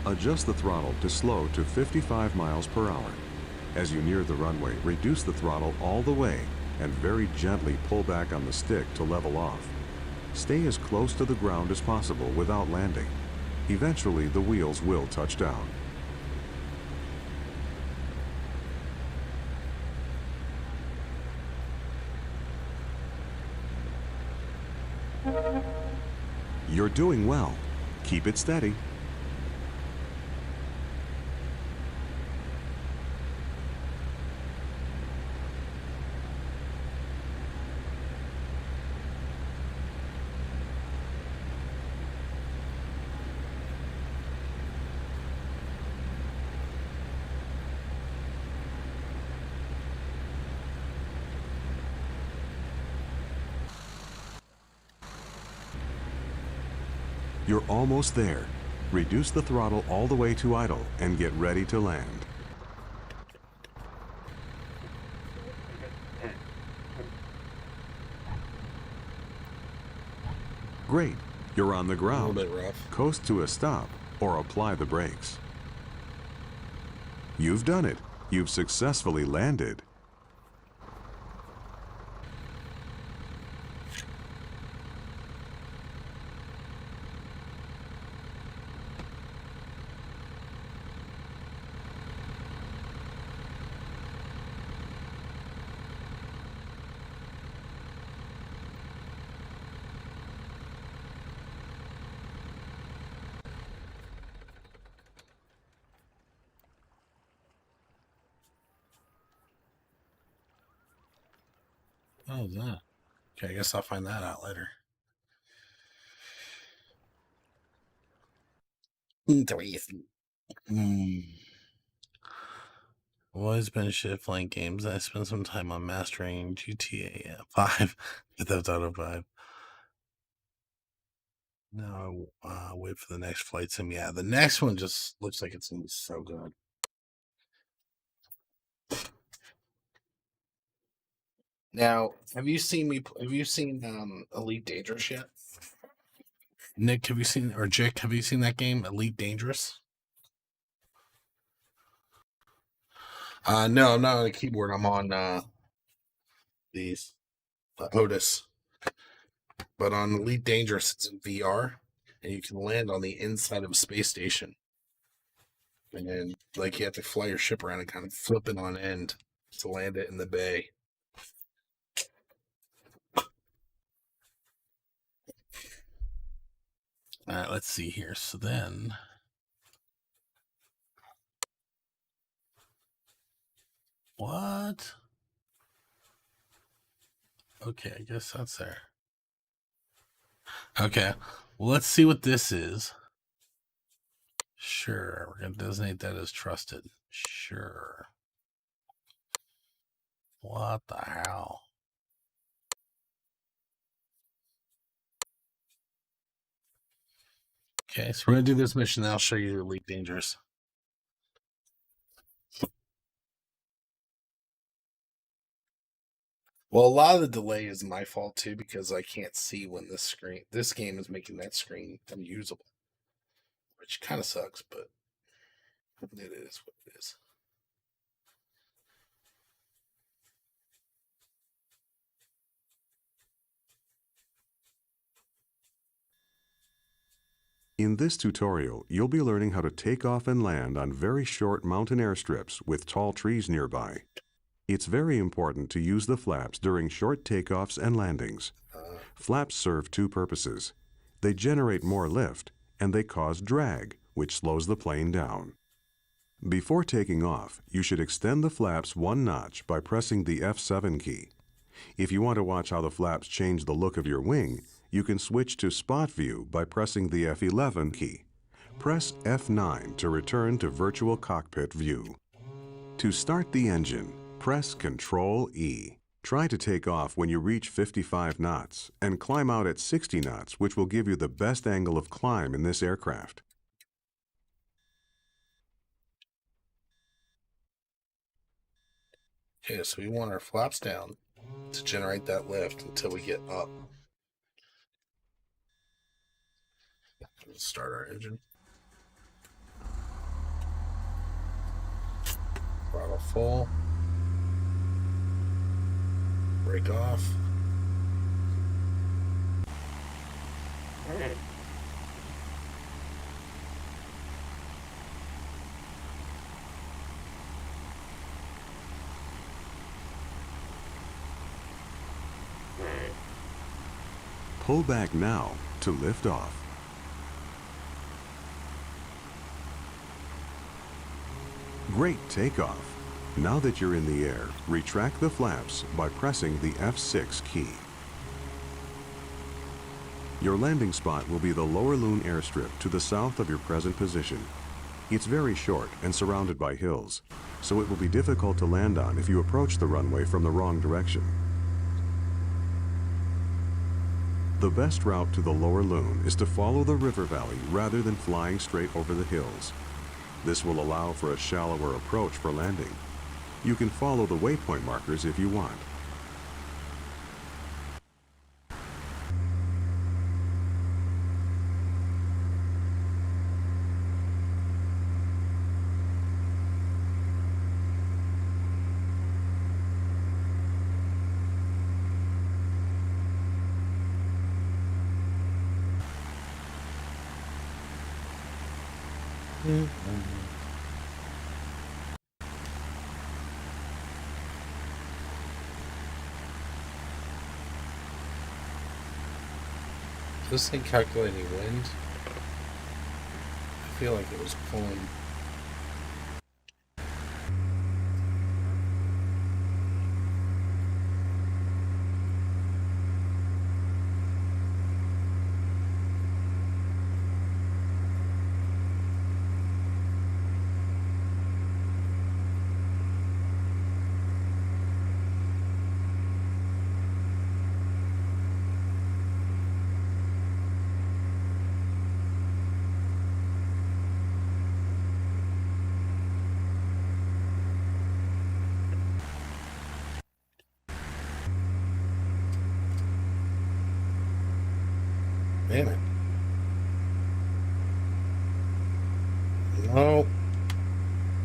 Adjust the throttle to slow to 55 miles per hour. As you near the runway, reduce the throttle all the way and very gently pull back on the stick to level off. Stay as close to the ground as possible without landing. Eventually, the wheels will touch down. You're doing well. Keep it steady. You're almost there. Reduce the throttle all the way to idle and get ready to land. Great, you're on the A ground. little bit rough. Coast to a stop or apply the brakes. You've done it. You've successfully landed. Oh, that. Okay, I guess I'll find that out later. I've always been shit playing games. I spent some time on mastering GTA 5, Grand Theft Auto 5. Now wait for the next flight sim. Yeah, the next one just looks like it's gonna be so good. Now, have you seen Elite Dangerous yet? Nick, have you seen, or Jake, have you seen that game, Elite Dangerous? No, I'm not on a keyboard. I'm on these Otis. But on Elite Dangerous, it's in VR, and you can land on the inside of a space station. And then, like, you have to fly your ship around and kind of flip it on end to land it in the bay. All right, let's see here. So then, what? Okay, I guess that's there. Okay, well, let's see what this is. Sure, we're going to designate that as trusted. Sure. What the hell? Okay, so we're going to do this mission, and I'll show you Elite Dangerous. Well, a lot of the delay is my fault too, because I can't see when this game is making that screen unusable, which kind of sucks, but it is what it is. In this tutorial, you'll be learning how to take off and land on very short mountain airstrips with tall trees nearby. It's very important to use the flaps during short takeoffs and landings. Flaps serve two purposes. They generate more lift, and they cause drag, which slows the plane down. Before taking off, you should extend the flaps one notch by pressing the F7 key. If you want to watch how the flaps change the look of your wing, you can switch to spot view by pressing the F11 key. Press F9 to return to virtual cockpit view. To start the engine, press Ctrl E. Try to take off when you reach 55 knots and climb out at 60 knots, which will give you the best angle of climb in this aircraft. Okay, so we want our flaps down to generate that lift until we get up. Let's start our engine. Throttle full. Brake off. Pull back now to lift off. Great takeoff. Now that you're in the air, retract the flaps by pressing the F6 key. Your landing spot will be the Lower Loon airstrip to the south of your present position. It's very short and surrounded by hills, so it will be difficult to land on if you approach the runway from the wrong direction. The best route to the lower Loon is to follow the river valley rather than flying straight over the hills. This will allow for a shallower approach for landing. You can follow the waypoint markers if you want. Is this thing calculating wind? I feel like it was pulling. Damn it. No.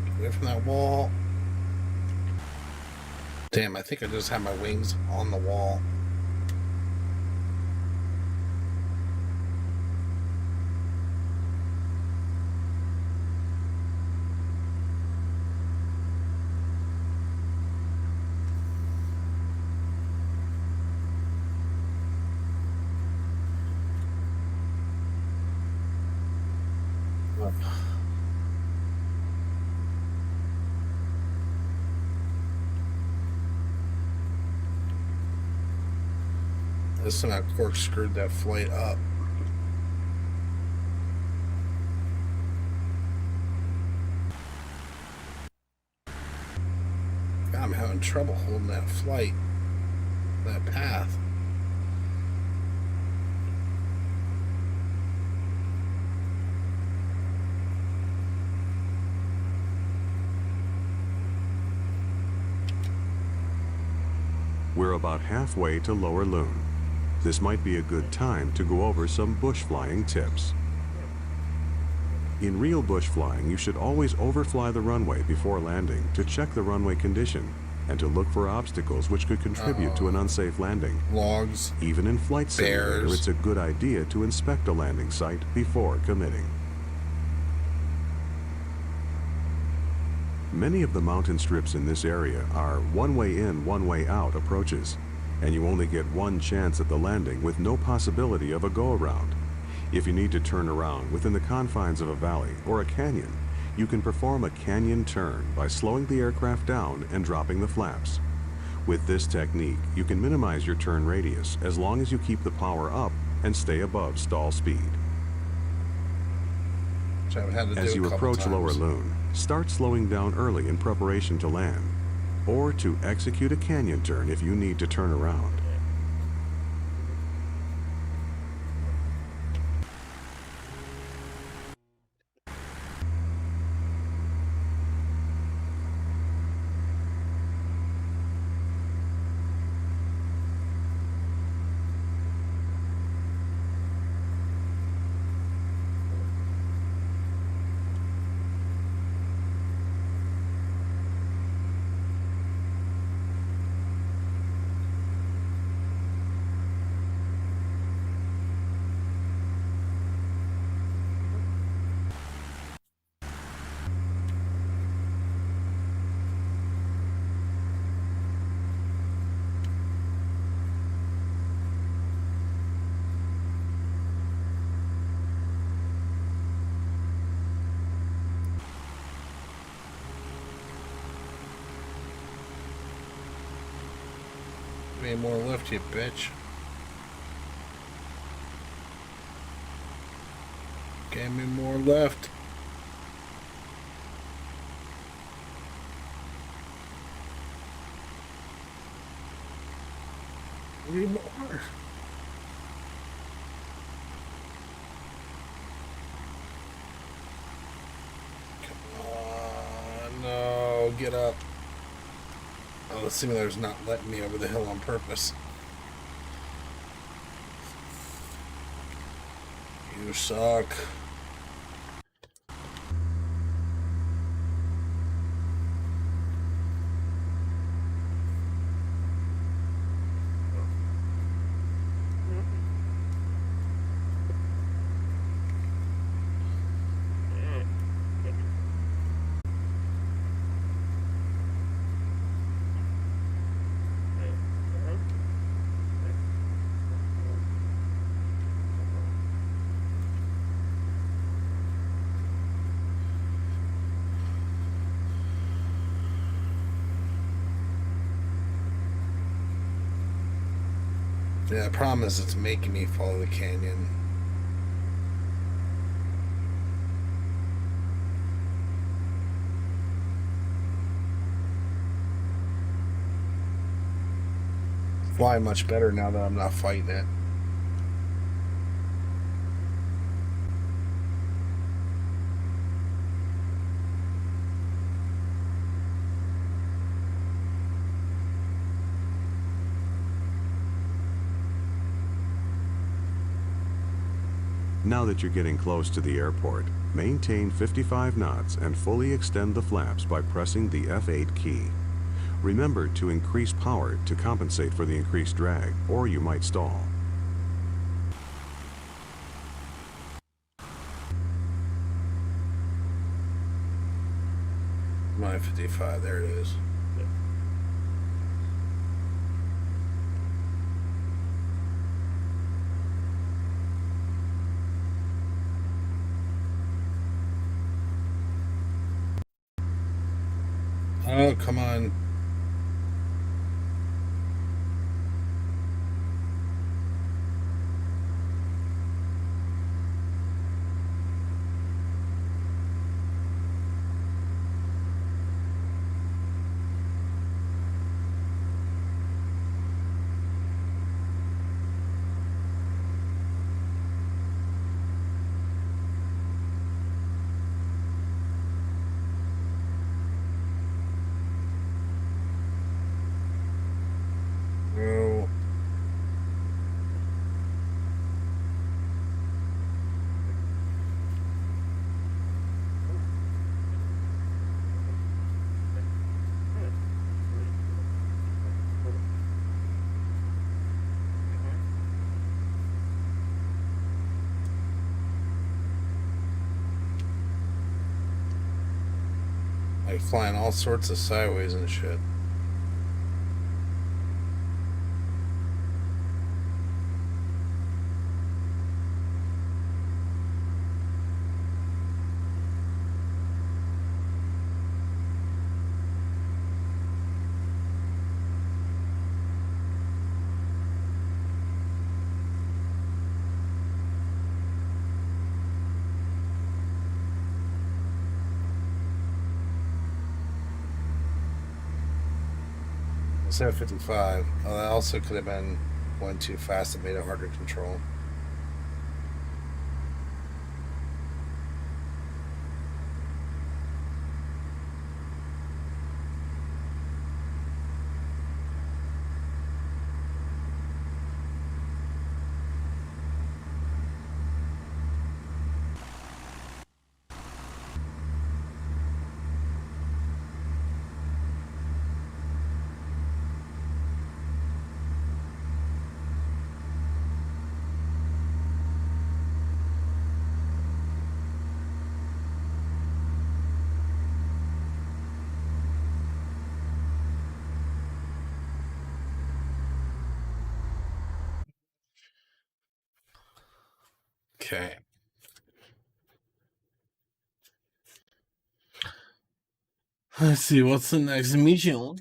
Get away from that wall. Damn, I think I just had my wings on the wall. This somehow corkscrewed that flight up. God, I'm having trouble holding that flight, that path. We're about halfway to Lower Loon. This might be a good time to go over some bush flying tips. In real bush flying, you should always overfly the runway before landing to check the runway condition and to look for obstacles which could contribute to an unsafe landing. Logs. Even in Flight Simulator, Bears. it's a good idea to inspect a landing site before committing. Many of the mountain strips in this area are one-way in, one-way out approaches, and you only get one chance at the landing with no possibility of a go-around. If you need to turn around within the confines of a valley or a canyon, you can perform a canyon turn by slowing the aircraft down and dropping the flaps. With this technique, you can minimize your turn radius as long as you keep the power up and stay above stall speed. Which I've had to do As you a couple approach times. Lower Loon, start slowing down early in preparation to land, or to execute a canyon turn if you need to turn around. Give me more lift, you bitch. Give me more lift. Give me more. get up. I'm assuming there's not letting me over the hill on purpose. You suck. Yeah, the problem is it's making me follow the canyon. Fly much better now that I'm not fighting it. Now that you're getting close to the airport, maintain 55 knots and fully extend the flaps by pressing the F8 key. Remember to increase power to compensate for the increased drag, or you might stall. My 55, there it is. Oh, come on. Oh. Like flying all sorts of sideways and shit. Instead of 55. Oh, that also could have been went too fast and made it harder to control. Okay. Let's see, what's the next mission?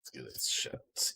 Let's get this shit.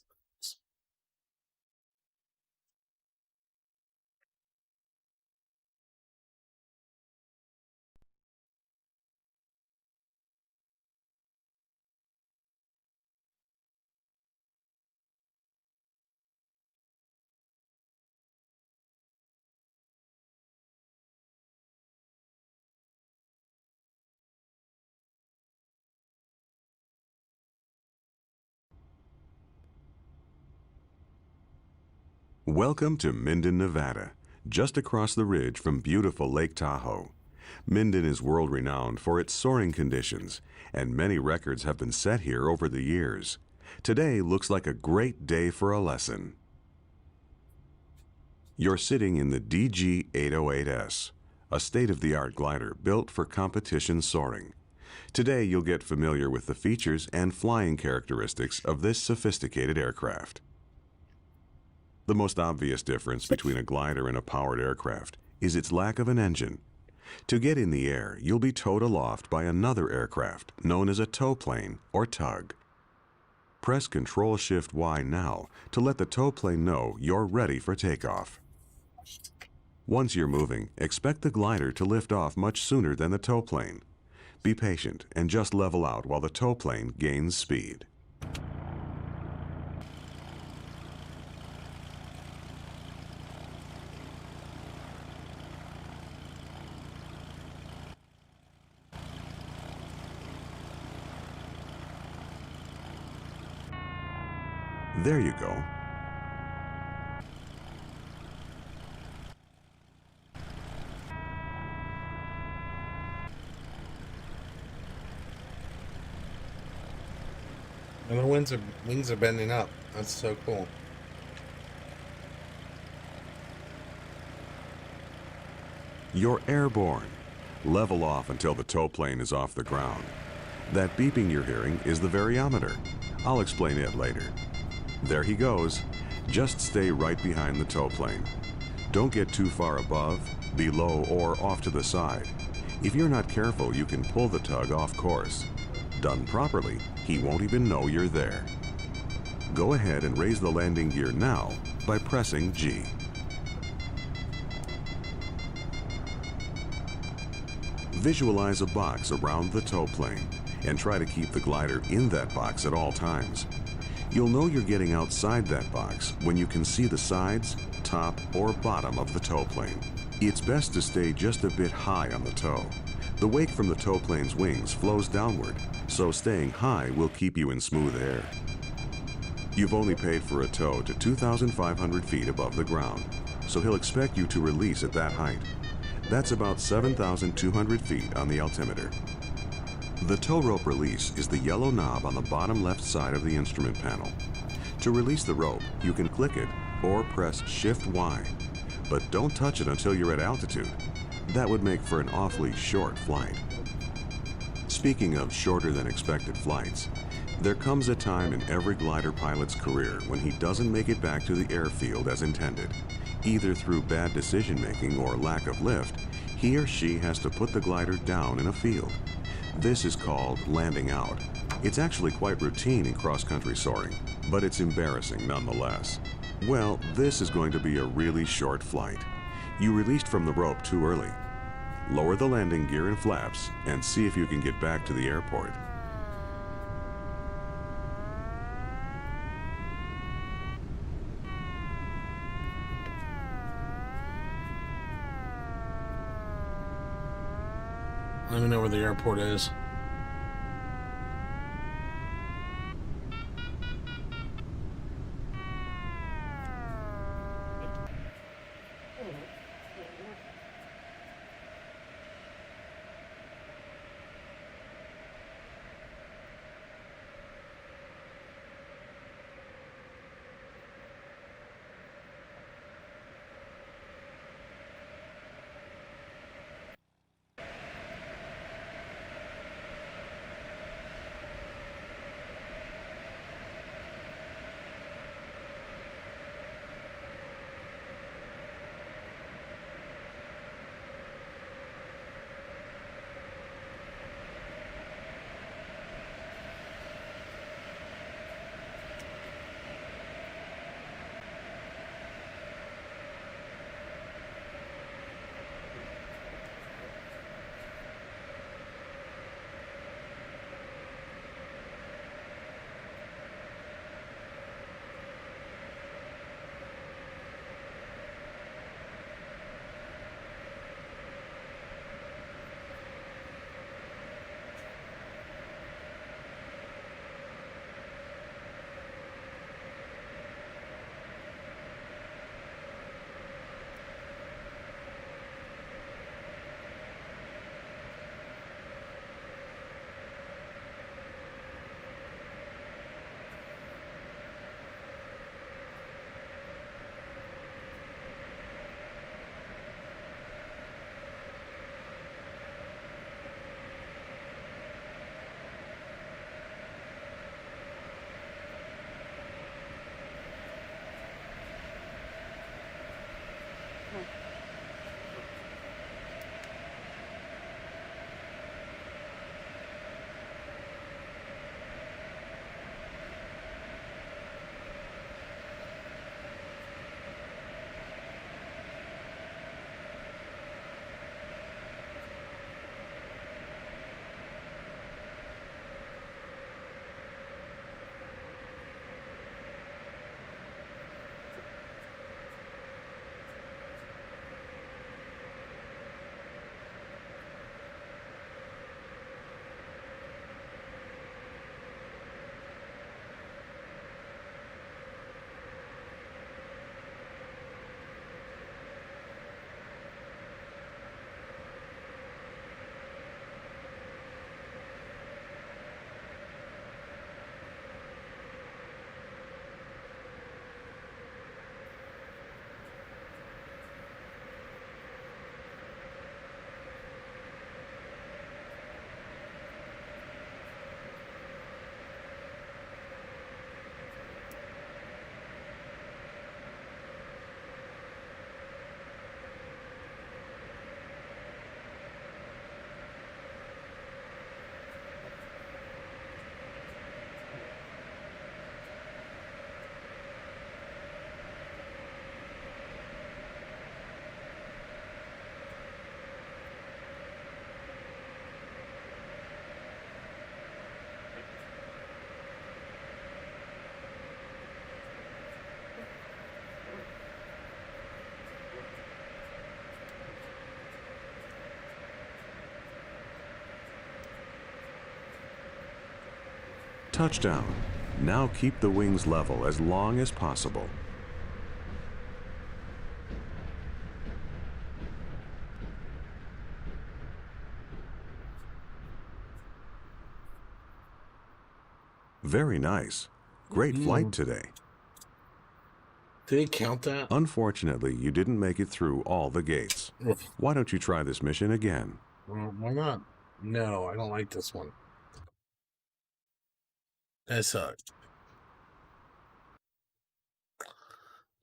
Welcome to Minden, Nevada, just across the ridge from beautiful Lake Tahoe. Minden is world-renowned for its soaring conditions, and many records have been set here over the years. Today looks like a great day for a lesson. You're sitting in the DG-808S, a state-of-the-art glider built for competition soaring. Today you'll get familiar with the features and flying characteristics of this sophisticated aircraft. The most obvious difference between a glider and a powered aircraft is its lack of an engine. To get in the air, you'll be towed aloft by another aircraft known as a tow plane or tug. Press Control-Shift-Y now to let the tow plane know you're ready for takeoff. Once you're moving, expect the glider to lift off much sooner than the tow plane. Be patient and just level out while the tow plane gains speed. There you go. And the wings are bending up. That's so cool. You're airborne. Level off until the tow plane is off the ground. That beeping you're hearing is the variometer. I'll explain it later. There he goes. Just stay right behind the tow plane. Don't get too far above, below, or off to the side. If you're not careful, you can pull the tug off course. Done properly, he won't even know you're there. Go ahead and raise the landing gear now by pressing G. Visualize a box around the tow plane and try to keep the glider in that box at all times. You'll know you're getting outside that box when you can see the sides, top, or bottom of the tow plane. It's best to stay just a bit high on the tow. The wake from the tow plane's wings flows downward, so staying high will keep you in smooth air. You've only paid for a tow to 2,500 feet above the ground, so he'll expect you to release at that height. That's about 7,200 feet on the altimeter. The tow rope release is the yellow knob on the bottom left side of the instrument panel. To release the rope, you can click it or press Shift-Y, but don't touch it until you're at altitude. That would make for an awfully short flight. Speaking of shorter than expected flights, there comes a time in every glider pilot's career when he doesn't make it back to the airfield as intended. Either through bad decision-making or lack of lift, he or she has to put the glider down in a field. This is called landing out. It's actually quite routine in cross-country soaring, but it's embarrassing nonetheless. Well, this is going to be a really short flight. You released from the rope too early. Lower the landing gear and flaps and see if you can get back to the airport. Let me know where the airport is. touchdown. Now keep the wings level as long as possible. Very nice. Great flight today. Did he count that? Unfortunately, you didn't make it through all the gates. Why don't you try this mission again? Why not? No, I don't like this one. That sucked.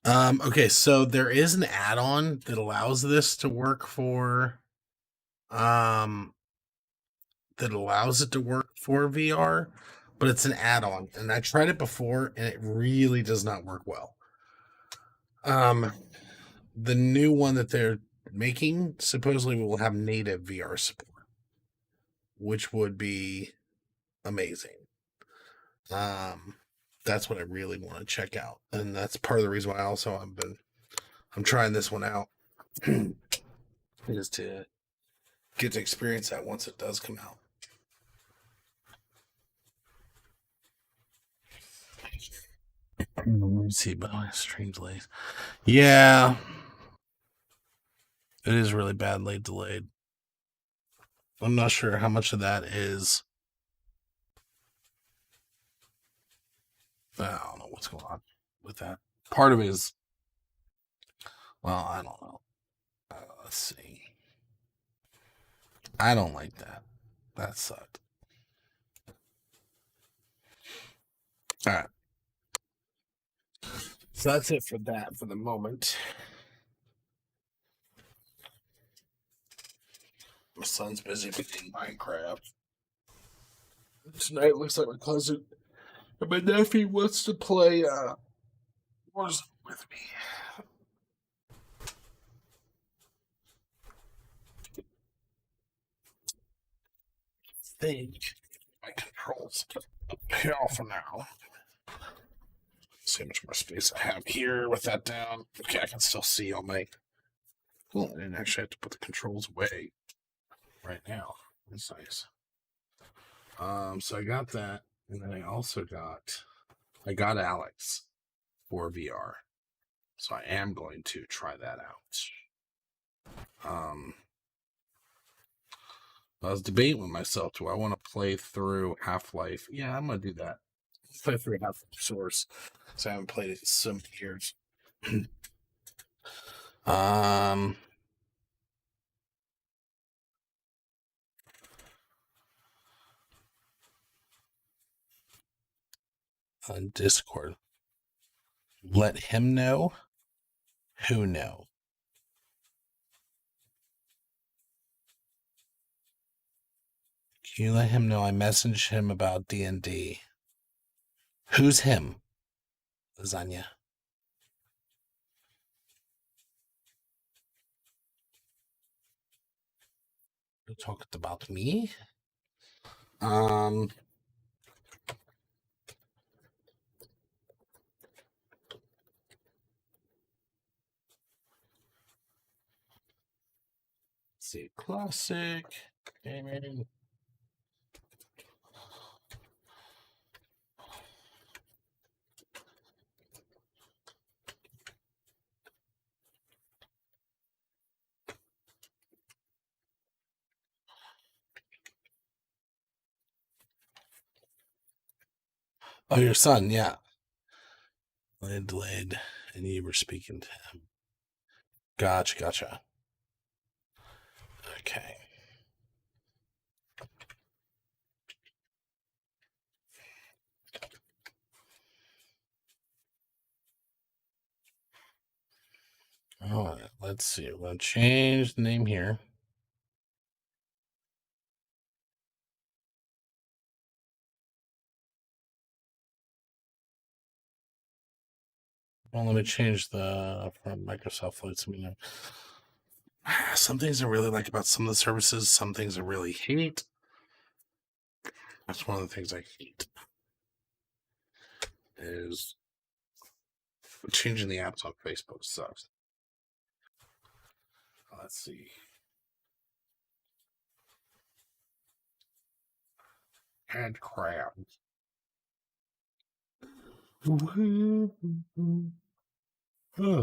Okay, so there is an add-on that allows this to work for that allows it to work for VR, but it's an add-on, and I tried it before and it really does not work well. The new one that they're making supposedly will have native VR support, which would be amazing. That's what I really want to check out, and that's part of the reason why I'm trying this one out is to get to experience that once it does come out. Let me see, but my stream delays. Yeah, it is really badly delayed. I'm not sure how much of that is. I don't know what's going on with that. Part of it is, well, I don't know. Let's see. I don't like that. That sucked. All right. So that's it for that for the moment. My son's busy playing Minecraft. Tonight looks like my cousin and my nephew wants to play Warzone with me. I think my controls pay off for now. See how much more space I have here with that down. Okay, I can still see all my. Oh, I didn't actually have to put the controls away right now. That's nice. So I got that, and then I also got Alyx for VR. So I am going to try that out. I was debating with myself, do I want to play through Half-Life? Yeah, I'm gonna do that. Play through Half-Life Source. So I haven't played it in so many years. On Discord. Let him know. Who know? Can you let him know I messaged him about D&D? Who's him? Lasagna. You talked about me? Let's see. Classic gaming. Oh, your son, yeah. Delayed, and you were speaking to him. Gotcha. Okay. All right, let's see. We're going to change the name here. Well, let me change the from Microsoft Flight Simulator. Some things I really like about some of the services, some things I really hate. That's one of the things I hate is changing the apps on Facebook sucks. Let's see. Add crab. Oh,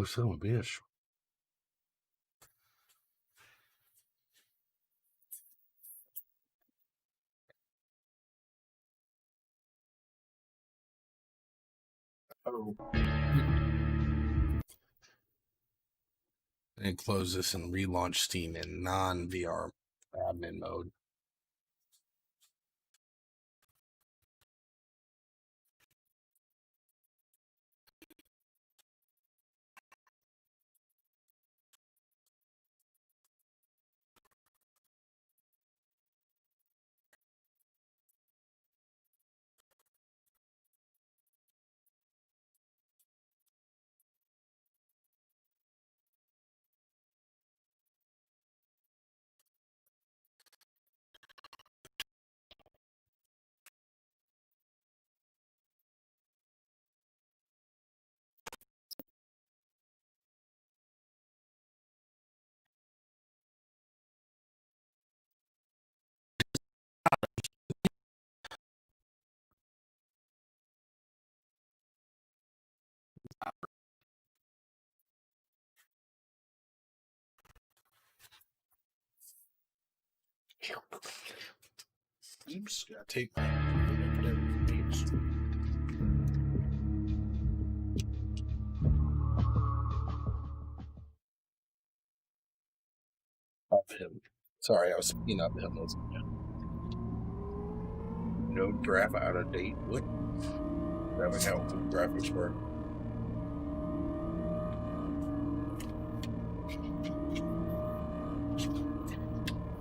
son of a bitch. Oh. And close this and relaunch Steam in non-VR admin mode. Oops, gotta take my notes. Of him. Sorry, I was speaking up him. Node graph out of date. What? That would help with graphics work.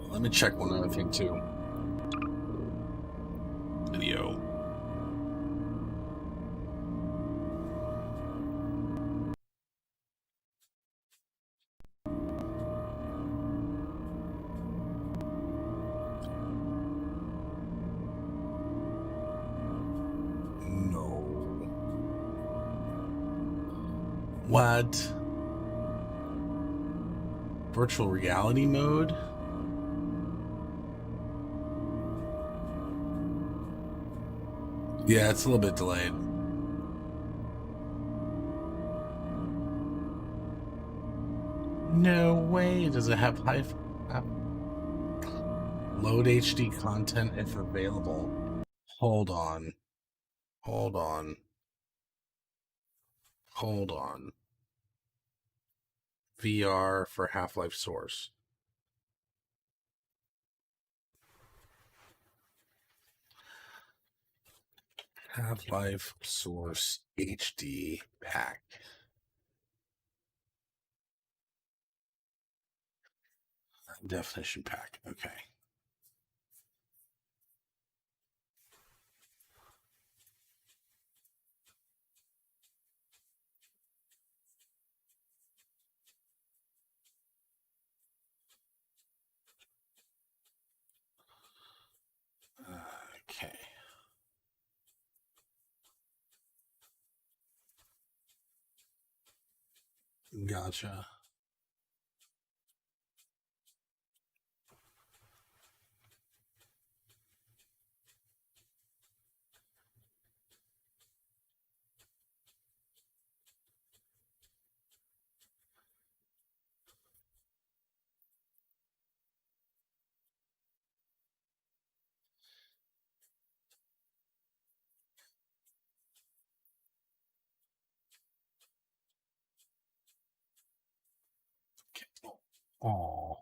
Let me check one other thing too. Video. No. What? Virtual reality mode? Yeah, it's a little bit delayed. No way. Does it have high load HD content if available? Hold on. Hold on. Hold on. VR for Half-Life Source. Half-Life Source HD pack. Definition pack. Okay. Okay. Gotcha. Oh.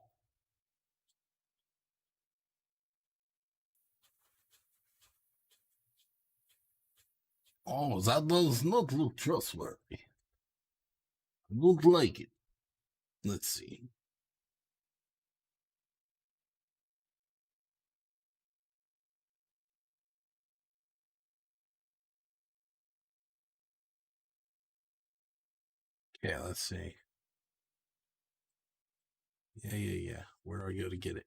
Oh, that does not look trustworthy. I don't like it. Let's see. Okay, let's see. Yeah. Where do I go to get it?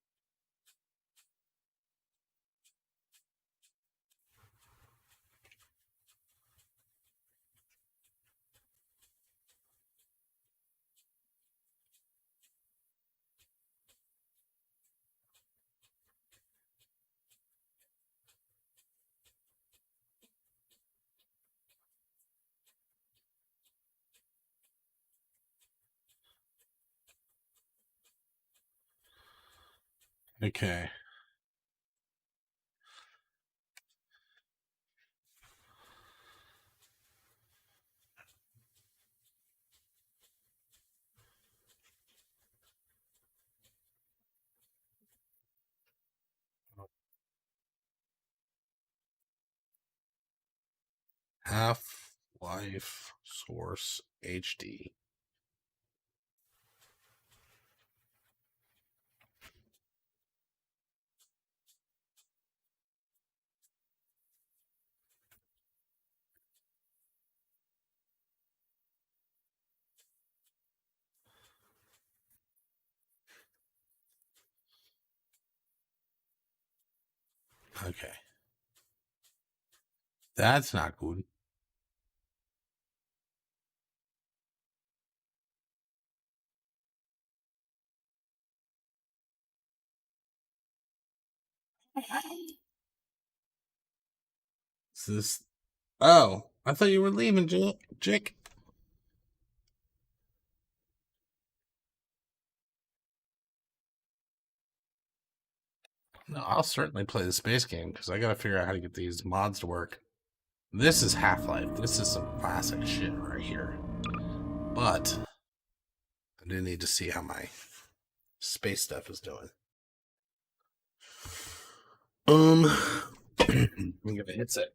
Okay. Half-Life Source HD. Okay. That's not good. Is this? Oh, I thought you were leaving, Jake. No, I'll certainly play the space game because I got to figure out how to get these mods to work. This is Half-Life. This is some classic shit right here. But I do need to see how my space stuff is doing. I'm gonna hit it.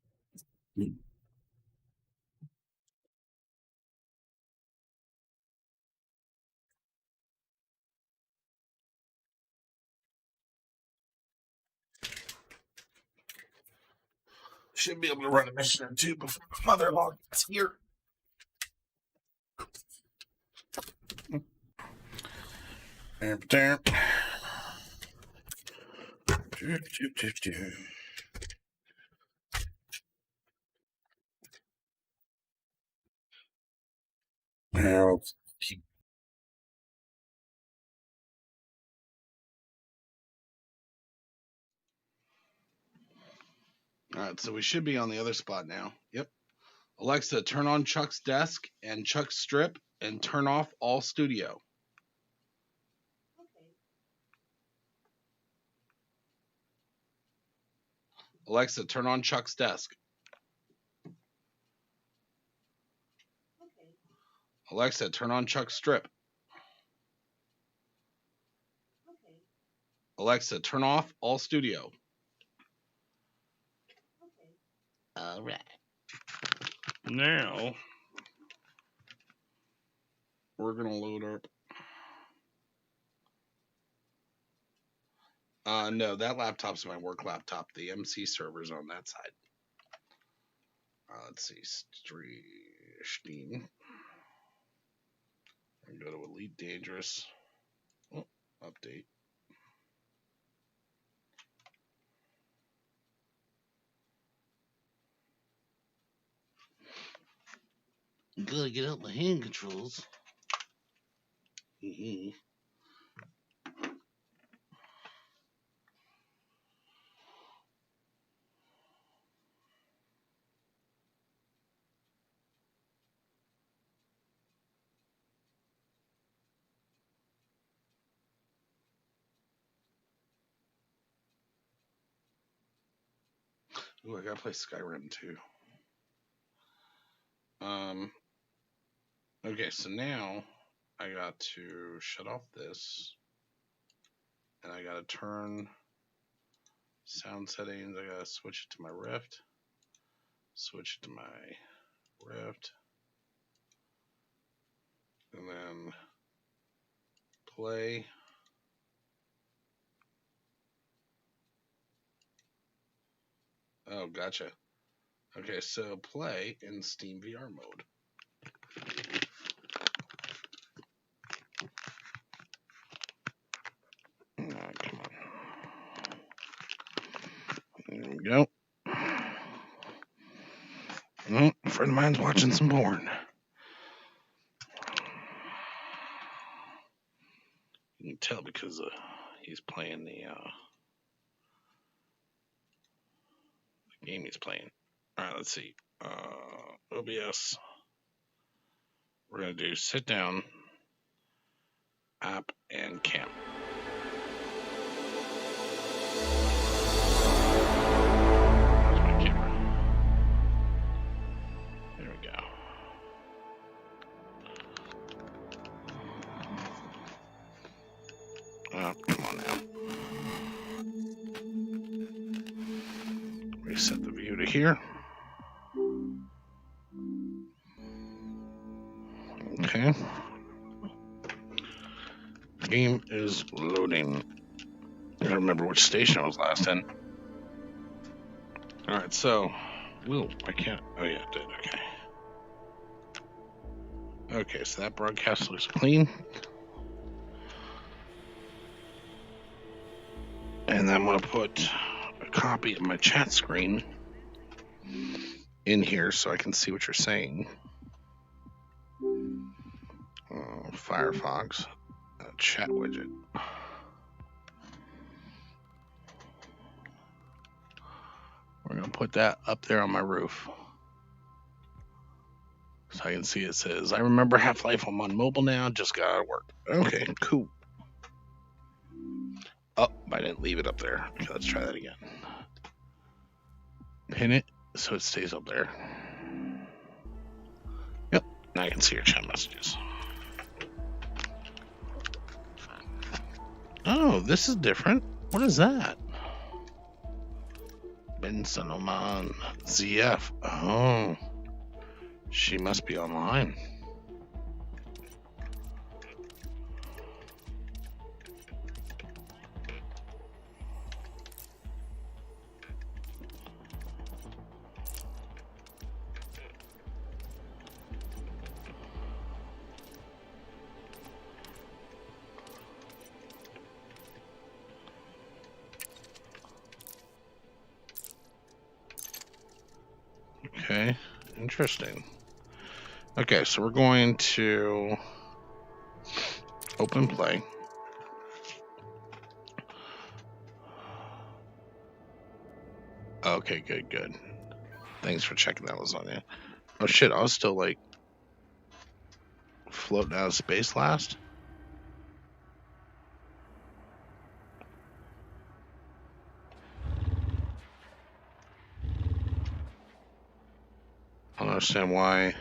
Should be able to run a mission or two before mother-in-law gets here. Now keep. All right, so we should be on the other spot now. Yep. Alexa, turn on Chuck's desk and Chuck's strip and turn off all studio. Okay. Alexa, turn on Chuck's desk. Okay. Alexa, turn on Chuck's strip. Okay. Alexa, turn off all studio. Okay. All right. Now we're gonna load up. No, that laptop's my work laptop. The MC server's on that side. Let's see, Steam. And go to Elite Dangerous. Oh, update. Gotta get out my hand controls. Mm-hmm. Ooh, I gotta play Skyrim too. Okay, so now I got to shut off this, and I gotta turn sound settings. I gotta switch it to my Rift, switch it to my Rift, and then play. Oh, gotcha. Okay, so play in Steam VR mode. Alright, come on. There we go. Oh, a friend of mine's watching some porn. You can tell because he's playing the game he's playing. Alright, let's see. OBS. We're going to do sit down, app, and cam. Set the view to here. Okay. Game is loading. I don't remember which station I was last in. Alright, so. Whoa, I can't. Oh, yeah, it did. Okay. Okay, so that broadcast looks clean. And I'm going to put a copy of my chat screen in here so I can see what you're saying. Firefox, chat widget. We're going to put that up there on my roof. So I can see it says, I remember Half-Life, I'm on mobile now, just got out of work. Okay, cool. Oh, I didn't leave it up there. Okay, let's try that again. Pin it so it stays up there. Yep, now I can see your chat messages. Oh, this is different. What is that? Ben Sanoman ZF. Oh, she must be online. Okay, interesting. Okay, so we're going to open play. Okay, good. Thanks for checking that, Lasagna. Oh shit, I was still like floating out of space last. I don't understand why.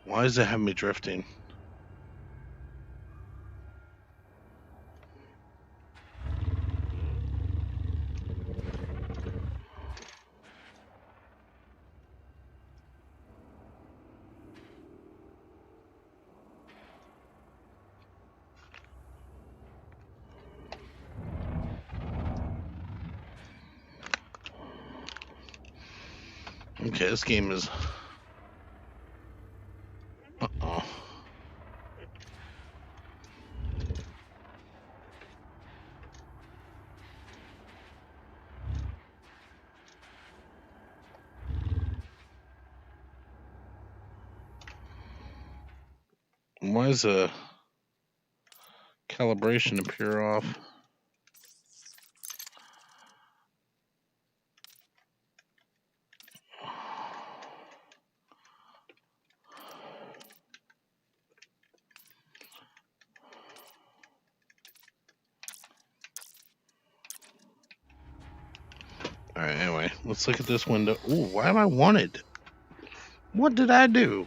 Why does it have me drifting? Okay, this game is... Uh-oh. Why does the calibration appear off? Alright, anyway, let's look at this window. Ooh, why am I wanted? What did I do?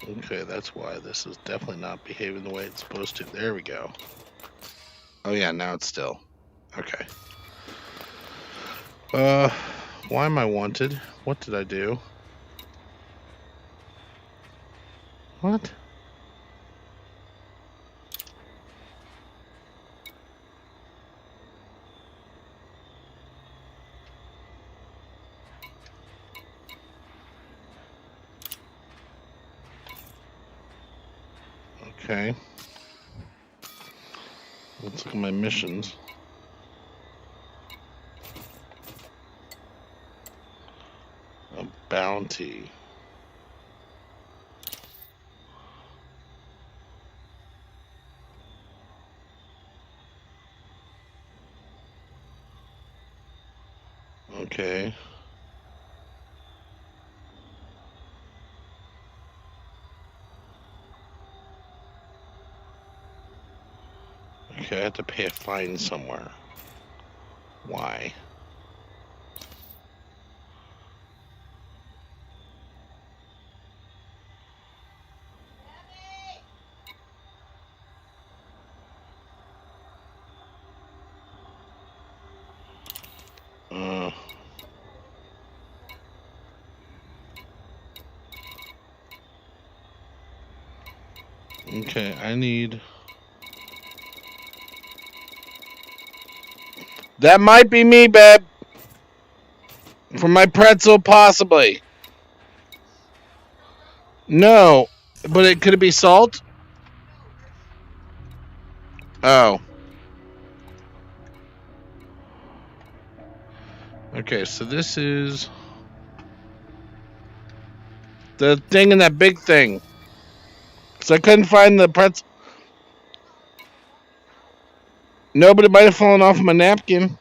Okay, that's why this is definitely not behaving the way it's supposed to. There we go. Oh yeah, now it's still. Okay. Why am I wanted? What did I do? What? Okay. Let's look at my missions. A bounty. Okay. Okay, I have to pay a fine somewhere. Why? Okay, I need... That might be me, babe. For my pretzel, possibly. No, but could it be salt? Oh. Okay, so this is... the thing in that big thing. So I couldn't find the pretzel. No, but it might have fallen off my napkin.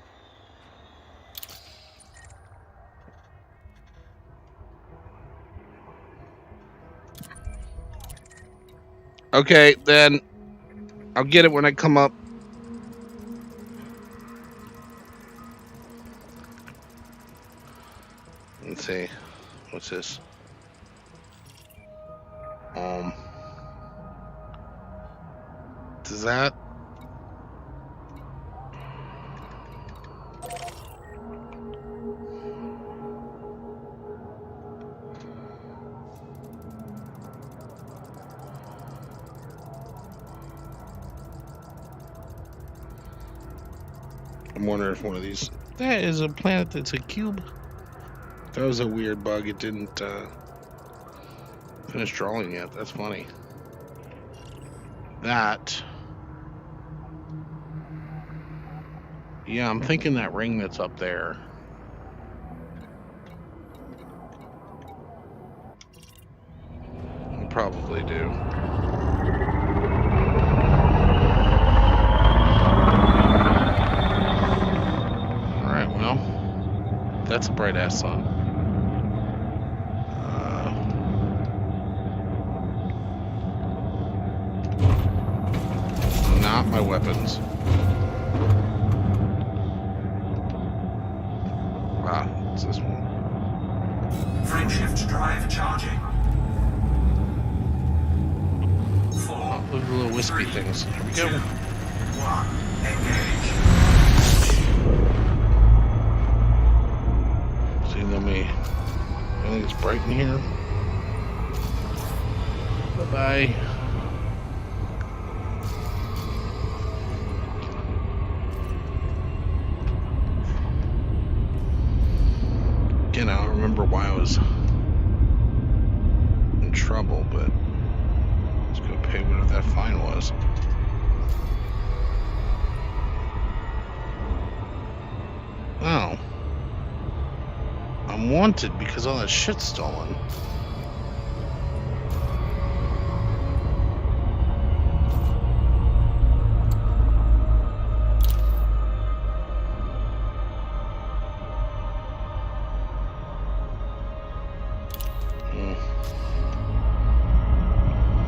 Okay, then I'll get it when I come up. Let's see. What's this? Does that... I'm wondering if one of these... That is a planet that's a cube. That was a weird bug. It didn't finish drawing yet. That's funny. That... Yeah, I'm thinking that ring that's up there. I probably do. Alright, well, that's a bright-ass sun. Not my weapons. It's this one. Frameshift drive charging. 4, oh, look at the little wispy 3, things. Here we 2, go. 1, engage. See, let me... I think it's bright in here. Bye-bye. Again, I don't remember why I was in trouble, but let's go pay whatever that fine was. Oh. I'm wanted because all that shit's stolen.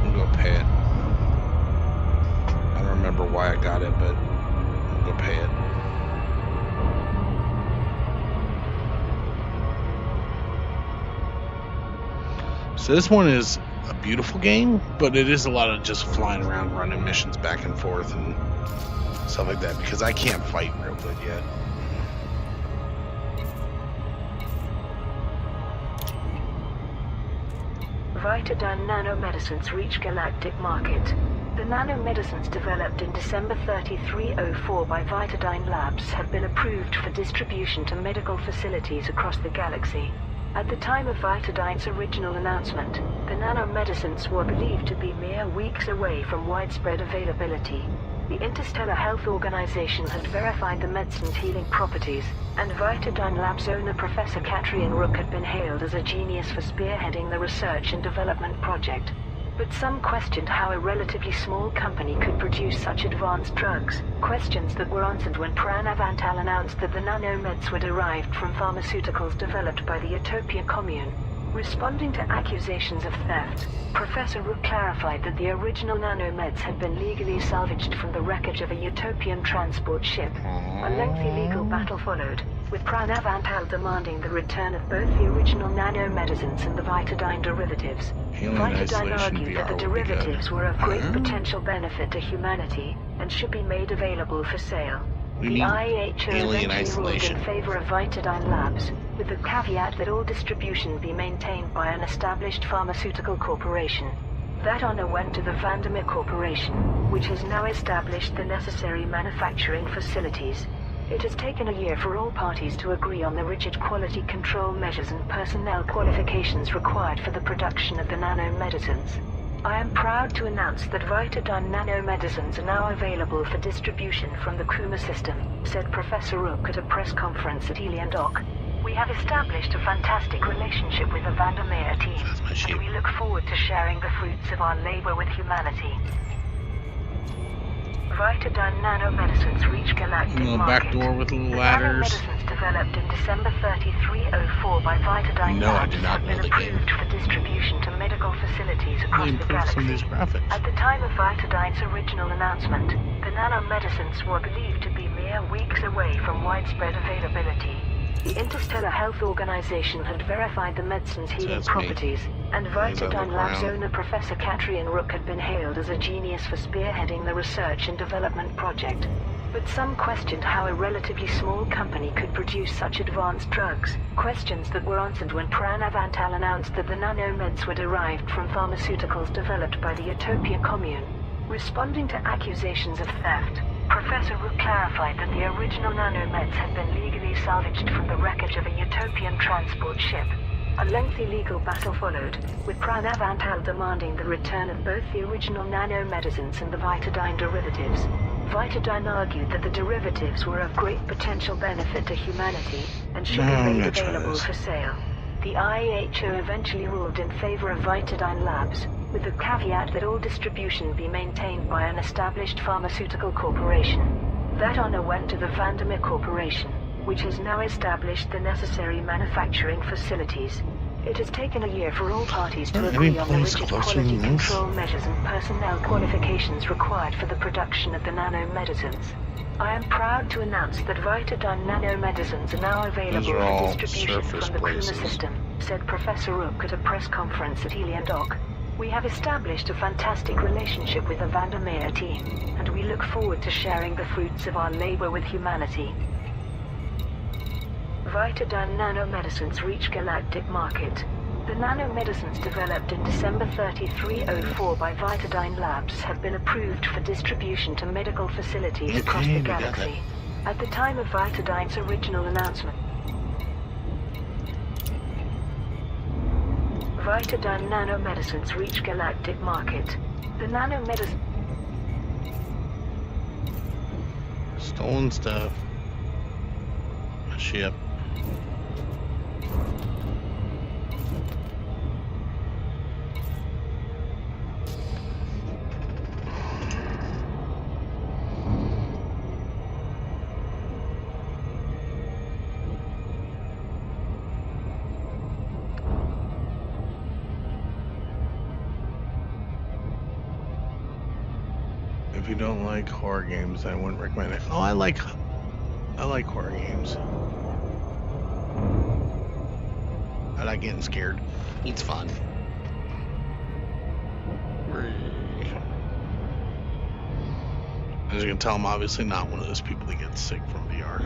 I'll go pay it. I don't remember why I got it, but I'll go pay it. So this one is a beautiful game, but it is a lot of just flying around, running missions back and forth and stuff like that, because I can't fight real good yet. Vitadine nanomedicines reach galactic market. The nanomedicines developed in December 3304 by Vitadine Labs have been approved for distribution to medical facilities across the galaxy. At the time of Vitadine's original announcement, the nanomedicines were believed to be mere weeks away from widespread availability. The Interstellar Health Organization had verified the medicine's healing properties, and Vitadine Labs owner Professor Catrian Rook had been hailed as a genius for spearheading the research and development project. But some questioned how a relatively small company could produce such advanced drugs, questions that were answered when Pranav Antal announced that the nanomeds were derived from pharmaceuticals developed by the Utopian Commune. Responding to accusations of theft, Professor Rook clarified that the original nanomeds had been legally salvaged from the wreckage of a Utopian transport ship. A lengthy legal battle followed, with Pranav Antal demanding the return of both the original nanomedicines and the Vitadine derivatives. Vitadine argued that the derivatives were of great potential benefit to humanity and should be made available for sale. The IAHO eventually ruled in favor of Vitadine Labs, with the caveat that all distribution be maintained by an established pharmaceutical corporation. That honor went to the Vandermeer Corporation, which has now established the necessary manufacturing facilities. It has taken a year for all parties to agree on the rigid quality control measures and personnel qualifications required for the production of the nanomedicines. I am proud to announce that Vitadine nanomedicines are now available for distribution from the Kuma system, said Professor Rook at a press conference at Ely and Dock. We have established a fantastic relationship with the Vandermeer team, and we look forward to sharing the fruits of our labor with humanity. Vitadine nanomedicines reach galactic little market. back door with little The ladders. nanomedicines developed in December 3304 by Vitadine No, I Labs did not have know been the game. approved for distribution to medical facilities across They the improved some of these galaxy. graphics. At the time of Vitadine's original announcement, the nanomedicines were believed to be mere weeks away from widespread availability. The Interstellar Health Organization had verified the medicine's healing that's me. properties, and He's on the Vitadine Labs ground. owner Professor Catrian Rook had been hailed as a genius for spearheading the research and development project. But some questioned how a relatively small company could produce such advanced drugs, questions that were answered when Pranav Antal announced that the nanomeds were derived from pharmaceuticals developed by the Utopia Commune. Responding to accusations of theft, Professor Rook clarified that the original nanomeds had been legally salvaged from the wreckage of a Utopian transport ship. A lengthy legal battle followed, with Pranav Antal demanding the return of both the original nanomedicines and the Vitadine derivatives. Vitadine argued that the derivatives were of great potential benefit to humanity and should I'm be gonna made try available this. for sale. The IAHO eventually ruled in favor of Vitadine Labs, with the caveat that all distribution be maintained by an established pharmaceutical corporation. That honor went to the Vandermeer Corporation, which has now established the necessary manufacturing facilities. It has taken a year for all parties to Any agree on the place rigid closer quality than this? control measures and personnel qualifications required for the production of the nanomedicines. I am proud to announce that Vitadine nanomedicines are now available are all for distribution surface from the Kuma braces. system, said Professor Rook at a press conference at Ely and Dock. We have established a fantastic relationship with the Vandermeer team, and we look forward to sharing the fruits of our labor with humanity. Vitadine nanomedicines reach galactic market. The nanomedicines developed in December 3304 by Vitadine Labs have been approved for distribution to medical facilities across Okay, the we got galaxy. At the time of Vitadine's original announcement, Vitadine nanomedicines reach galactic market. The nanomedicine... Stolen stuff. A ship. If you don't like horror games, I wouldn't recommend it. Oh, I like horror games. I like getting scared. It's fun. As you can tell, I'm obviously not one of those people that gets sick from VR.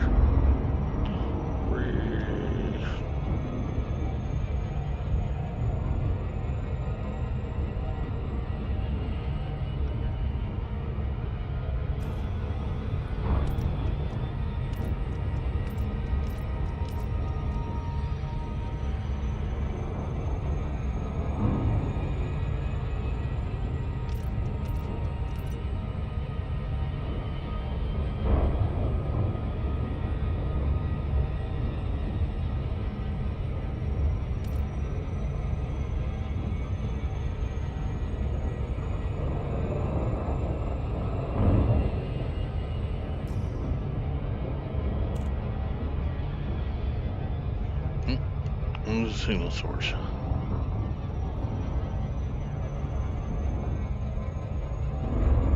There's a signal source.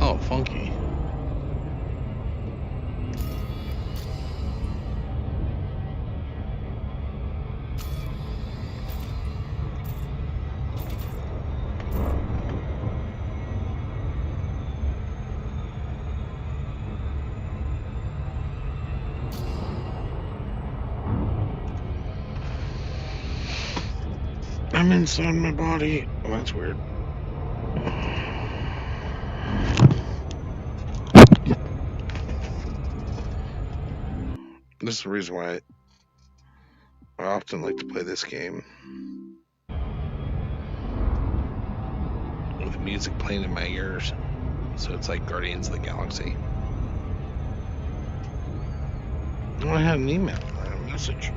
Oh, funky. I'm inside my body. Oh, that's weird. This is the reason why I often like to play this game with music playing in my ears. So it's like Guardians of the Galaxy. Oh, I had an email, a message.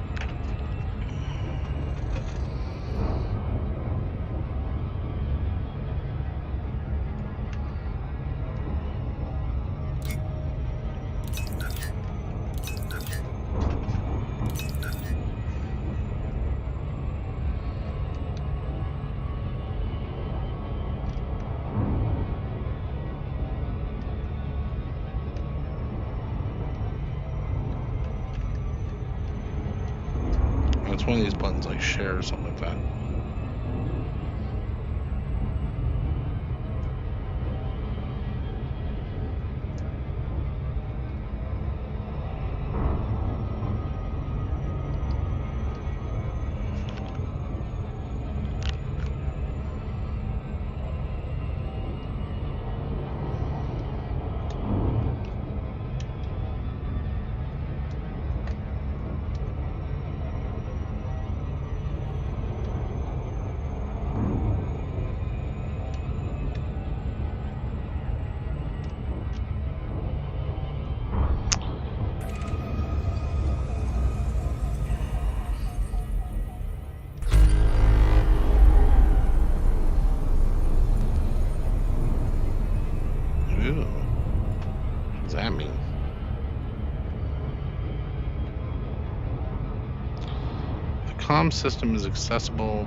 It's one of these buttons like share or something like that. Ooh. What does that mean? The comm system is accessible.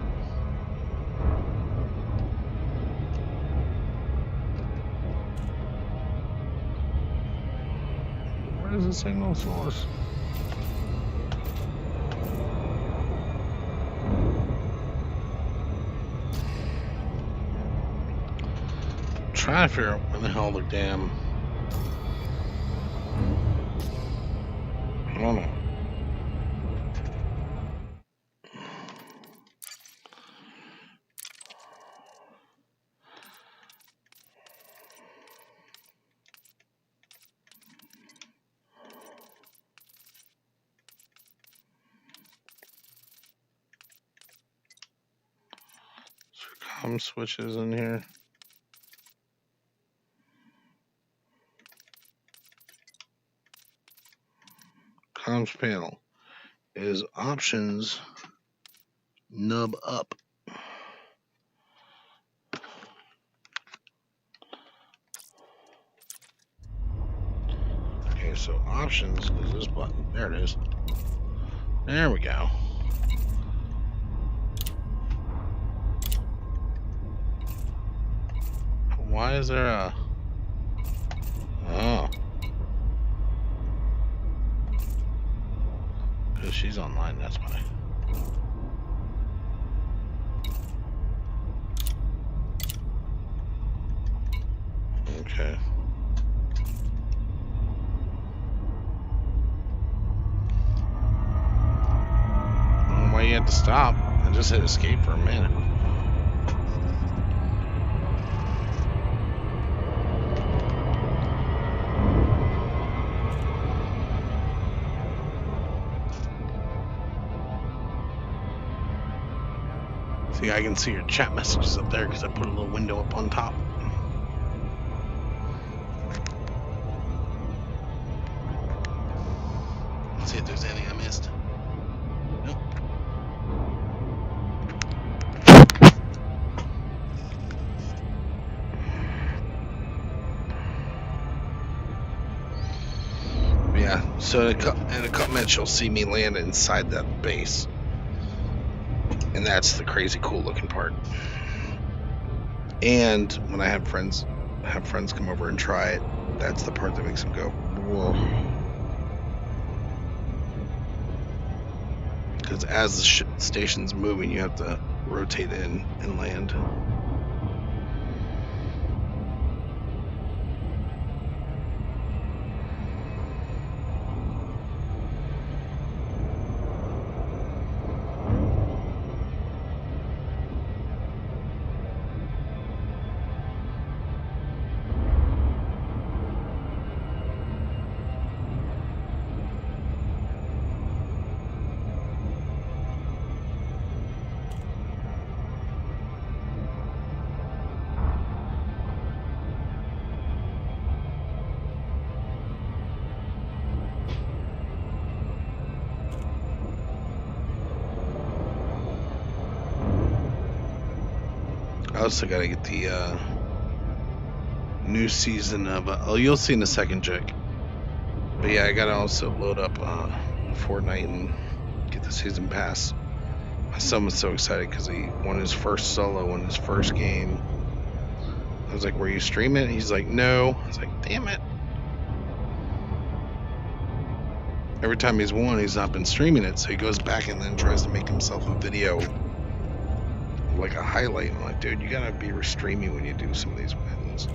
Where is the signal source? Trying to figure out where the hell the damn. I don't know. Comm switches in here. Comms panel is options nub up. Okay, so options is this button. There it is. There we go. Why is there a... Oh. Because she's online, that's why. Okay. I don't know why you had to stop. I just hit escape for a minute. See, I can see your chat messages up there because I put a little window up on top. Let's see if there's anything I missed. Nope. Yeah, so in a couple minutes you'll see me land inside that base. And that's the crazy cool looking part. And when I have friends come over and try it, that's the part that makes them go, whoa. Because as the station's moving, you have to rotate in and land. I also gotta get the new season of. Oh, you'll see in a second, Jake. But yeah, I gotta also load up Fortnite and get the season pass. My son was so excited because he won his first solo in his first game. I was like, "Were you streaming?" He's like, "No." I was like, "Damn it!" Every time he's won, he's not been streaming it, so he goes back and then tries to make himself a video, like a highlight. I'm like, dude, you gotta be streaming when you do some of these wins.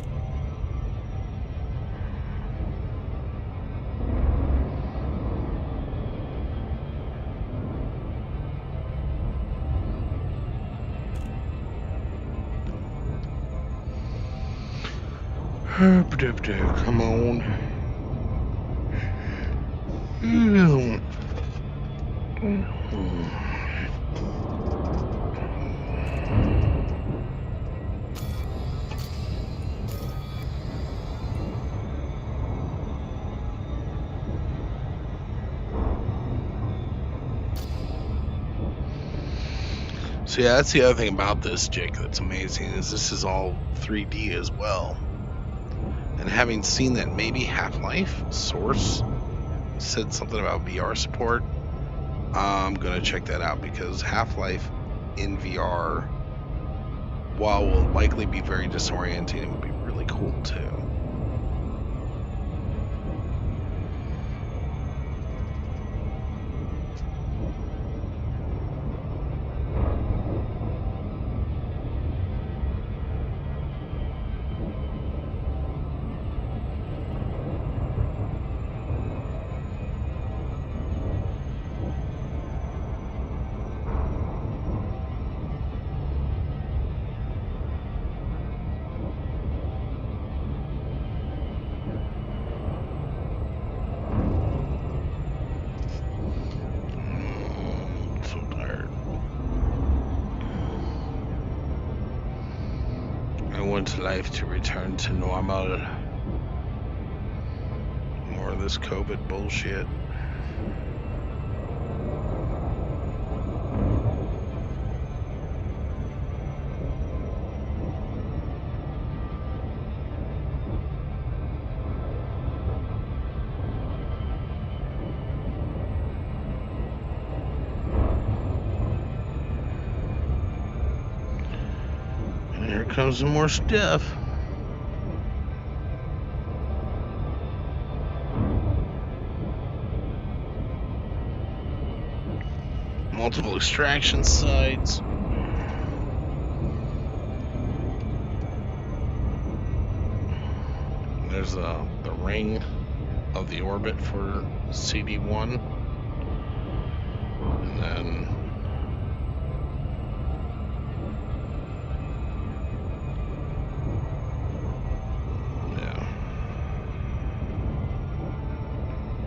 Come on. So yeah, that's the other thing about this, Jake, that's amazing, is this is all 3D as well. And having seen that maybe Half-Life Source said something about VR support, I'm gonna check that out, because Half-Life in VR, while will likely be very disorienting, it would be really cool too. Life to return to normal. More of this COVID bullshit. Comes some more stuff. Multiple extraction sites. There's the ring of the orbit for CD1. And then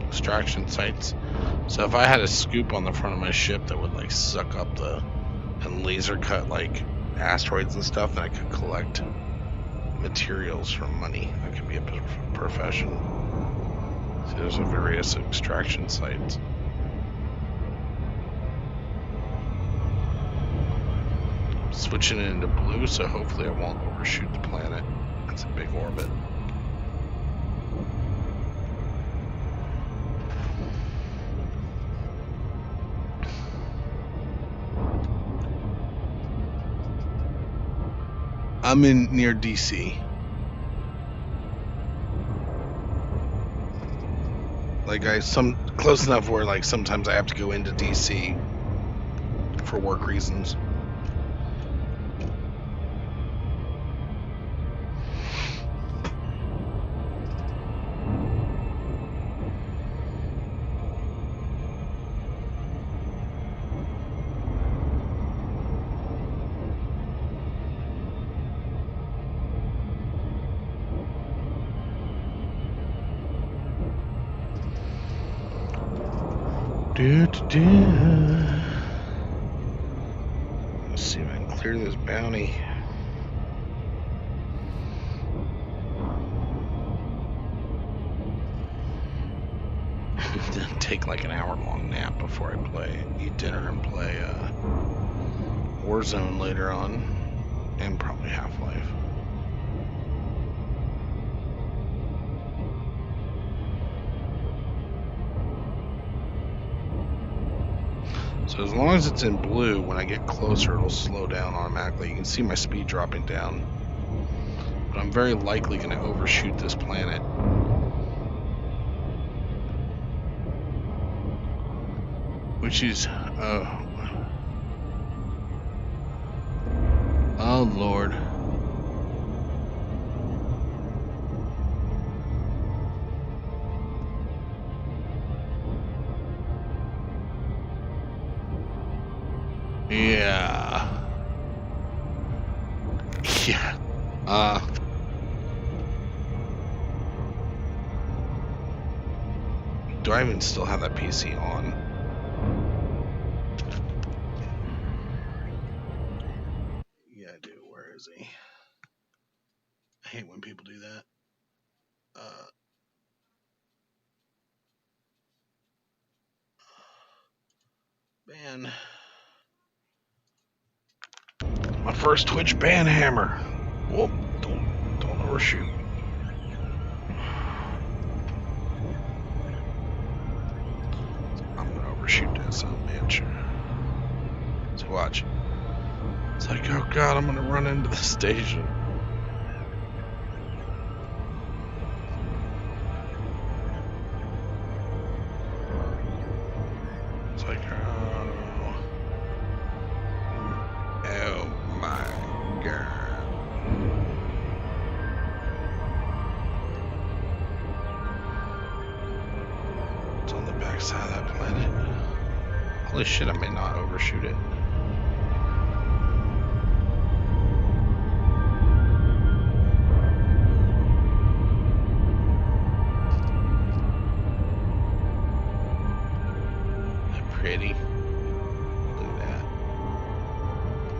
extraction sites. So if I had a scoop on the front of my ship that would like suck up and laser cut like asteroids and stuff, then I could collect materials for money. That could be a profession. So there's various extraction sites. Switching it into blue, so hopefully I won't overshoot the planet. That's a big orbit. I'm in near DC. Like close enough where like sometimes I have to go into DC for work reasons. Let's see if I can clear this bounty. Take like an hour-long nap before I eat dinner and play Warzone later on. And probably Half-Life. So as long as it's in blue, when I get closer, it'll slow down automatically. You can see my speed dropping down. But I'm very likely going to overshoot this planet. Which is... oh, Lord. Yeah. Yeah. Do I even still have that PC on? Yeah, I do. Where is he? I hate when people do that. Ban. My first Twitch ban hammer. Whoop! Don't overshoot. I'm gonna overshoot that son of a bitch. So watch. It's like, oh god, I'm gonna run into the station. It's like, oh my god. It's on the backside of that planet. Holy shit, I may not overshoot it. Pretty. Look at that.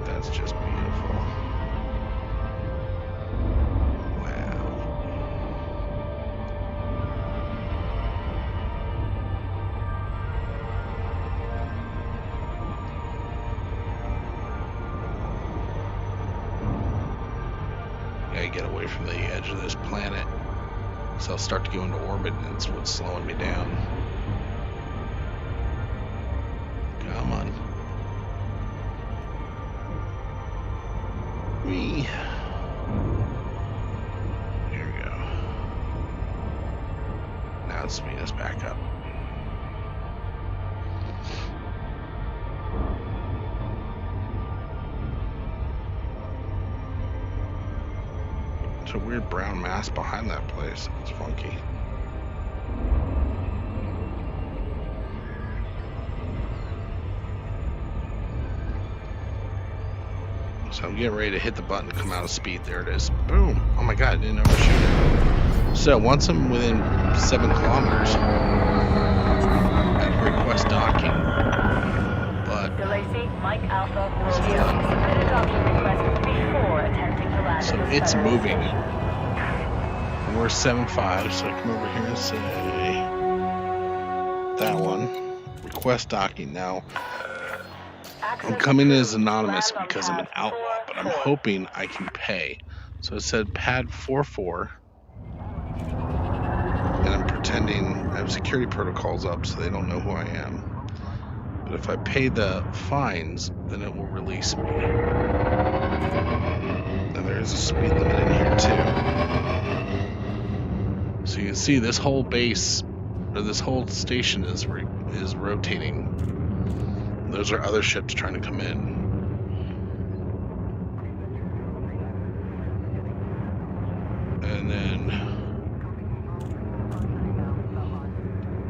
That's just beautiful. Wow. Gotta get away from the edge of this planet. So I'll start to go into orbit and it's what's slowing me down. Come on. Whee. Here we go. Now let's speed us back up. There's a weird brown mass behind that place. It's funky. So I'm getting ready to hit the button to come out of speed. There it is. Boom. Oh my god, I didn't overshoot it. So once I'm within 7 kilometers, I can request docking. But Delacey, Mike Alpha, Romeo. Submit a docking request before attempting to land. so it's moving. And we're 7.5, so I come over here and say that one. Request docking. Now I'm coming in as anonymous because I'm an outlaw, but I'm hoping I can pay. So it said pad 44, and I'm pretending I have security protocols up so they don't know who I am. But if I pay the fines, then it will release me. And there is a speed limit in here too. So you can see this whole base, or this whole station is rotating. Those are other ships trying to come in. And then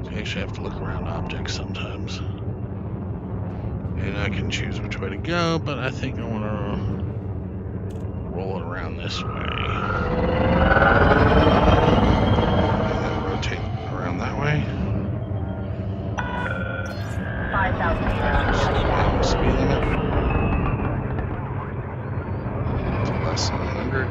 you actually have to look around objects sometimes. And I can choose which way to go, but I think I want to roll it around this way. And then rotate around that way. 5,000 meters. Speed limit. It's less than 100.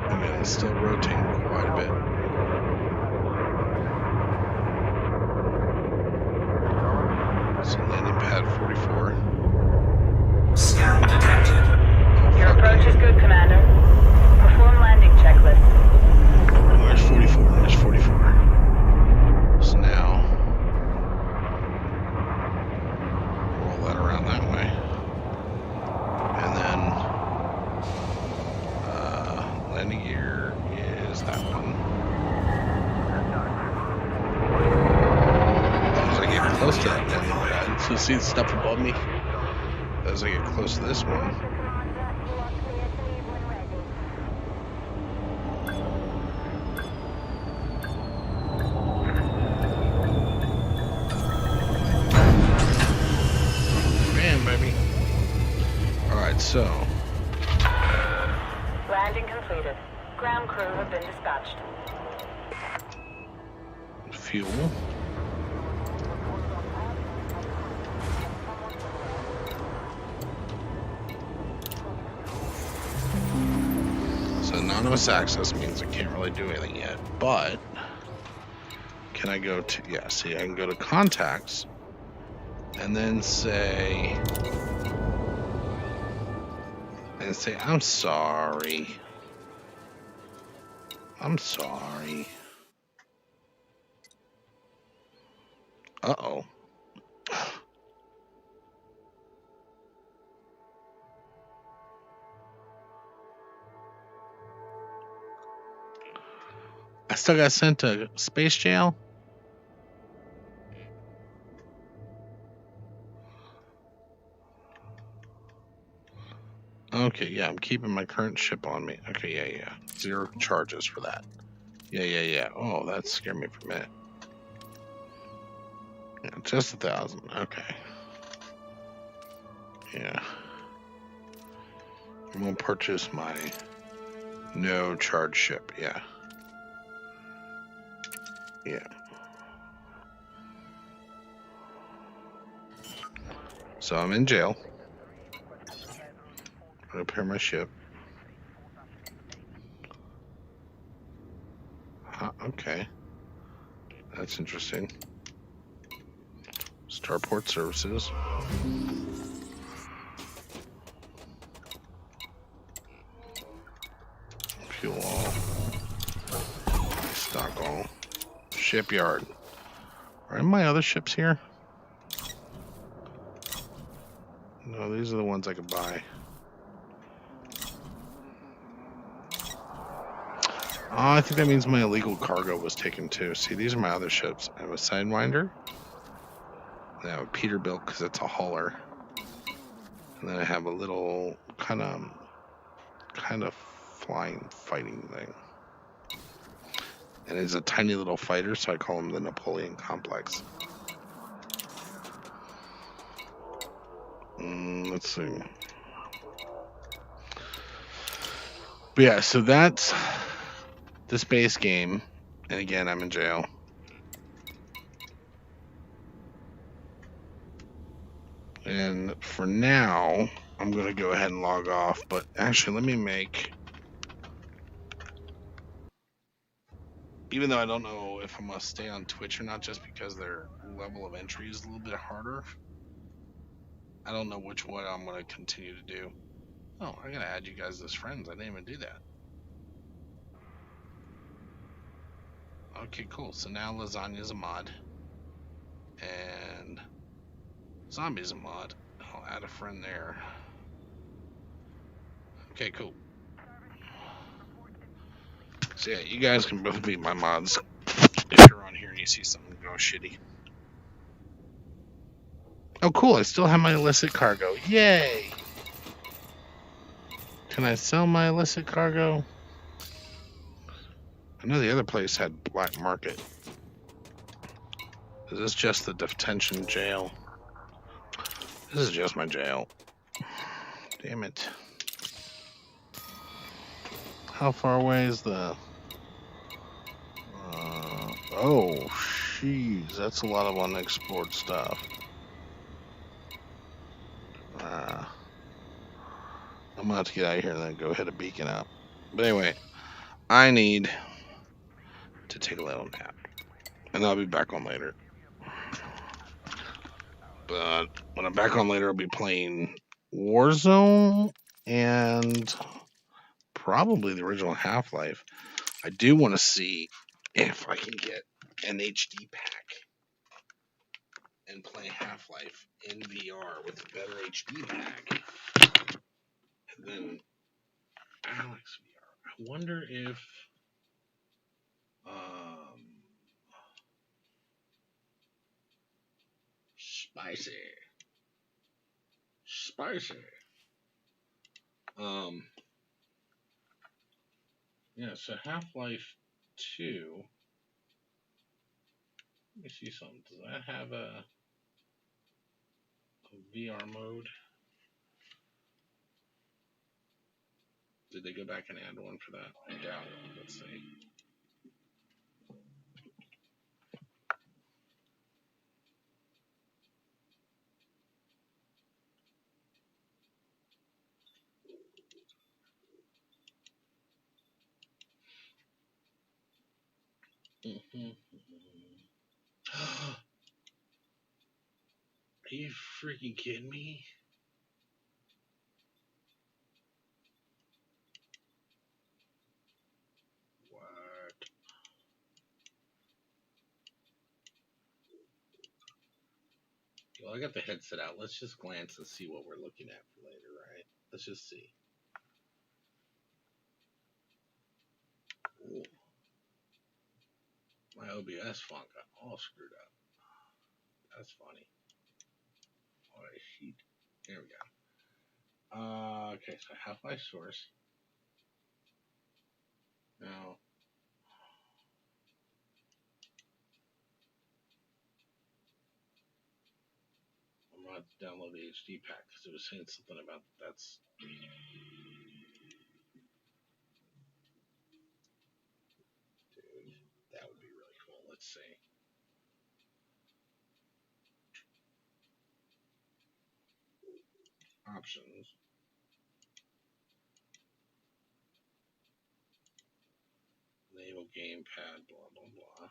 Again, it's still rotating quite a bit. So that one. As I get close to that one, so see the stuff above me? As I get close to this one. Bam, baby. Alright, so. Landing completed. Ground crew have been dispatched. Fuel. So anonymous access means I can't really do anything yet, but can I go to, yeah, see, I can go to contacts and then say, I'm sorry. I'm sorry. Uh-oh. I still got sent to space jail? Okay, yeah, I'm keeping my current ship on me. Okay, yeah. 0 charges for that. Yeah. Oh, that scared me for a minute. Yeah, just 1,000. Okay. Yeah. I'm gonna purchase my no charge ship. Yeah. So I'm in jail. Repair my ship. Okay. That's interesting. Starport services. Fuel all. Stock all. Shipyard. Are any of my other ships here? No, these are the ones I could buy. Oh, I think that means my illegal cargo was taken too. See, these are my other ships. I have a Sidewinder. I have a Peterbilt because it's a hauler. And then I have a little kind of flying fighting thing. And it's a tiny little fighter, so I call him the Napoleon Complex. Let's see. But yeah, so that's this base game. And again, I'm in jail. And for now, I'm going to go ahead and log off. But actually, let me make... Even though I don't know if I'm going to stay on Twitch or not, just because their level of entry is a little bit harder. I don't know which one I'm going to continue to do. Oh, I got to add you guys as friends. I didn't even do that. Okay, cool. So now Lasagna's a mod. And Zombie's a mod. I'll add a friend there. Okay, cool. So yeah, you guys can both be my mods if you're on here and you see something go shitty. Oh, cool. I still have my illicit cargo. Yay! Can I sell my illicit cargo? I know the other place had black market. Is this just the detention jail? This is just my jail. Damn it. How far away is the... oh, jeez. That's a lot of unexplored stuff. I'm gonna have to get out of here and then go hit a beacon out. But anyway, I need to take a little nap. And I'll be back on later. But when I'm back on later, I'll be playing Warzone and probably the original Half-Life. I do want to see if I can get an HD pack and play Half-Life in VR with a better HD pack than Alyx VR. I wonder if Spicy. Spicy. Yeah, so Half-Life 2. Let me see something. Does that have a VR mode? Did they go back and add one for that? I doubt it. Let's see. Are you freaking kidding me? What? Well, I got the headset out. Let's just glance and see what we're looking at for later, right? Let's just see. Ooh. My OBS font got all screwed up. That's funny. What a sheet. There we go. Okay, so Half-Life source. Now, I'm going to have to download the HD pack because it was saying something about that's. Dude, that would be really cool. Let's see. Options. Enable gamepad, blah, blah, blah.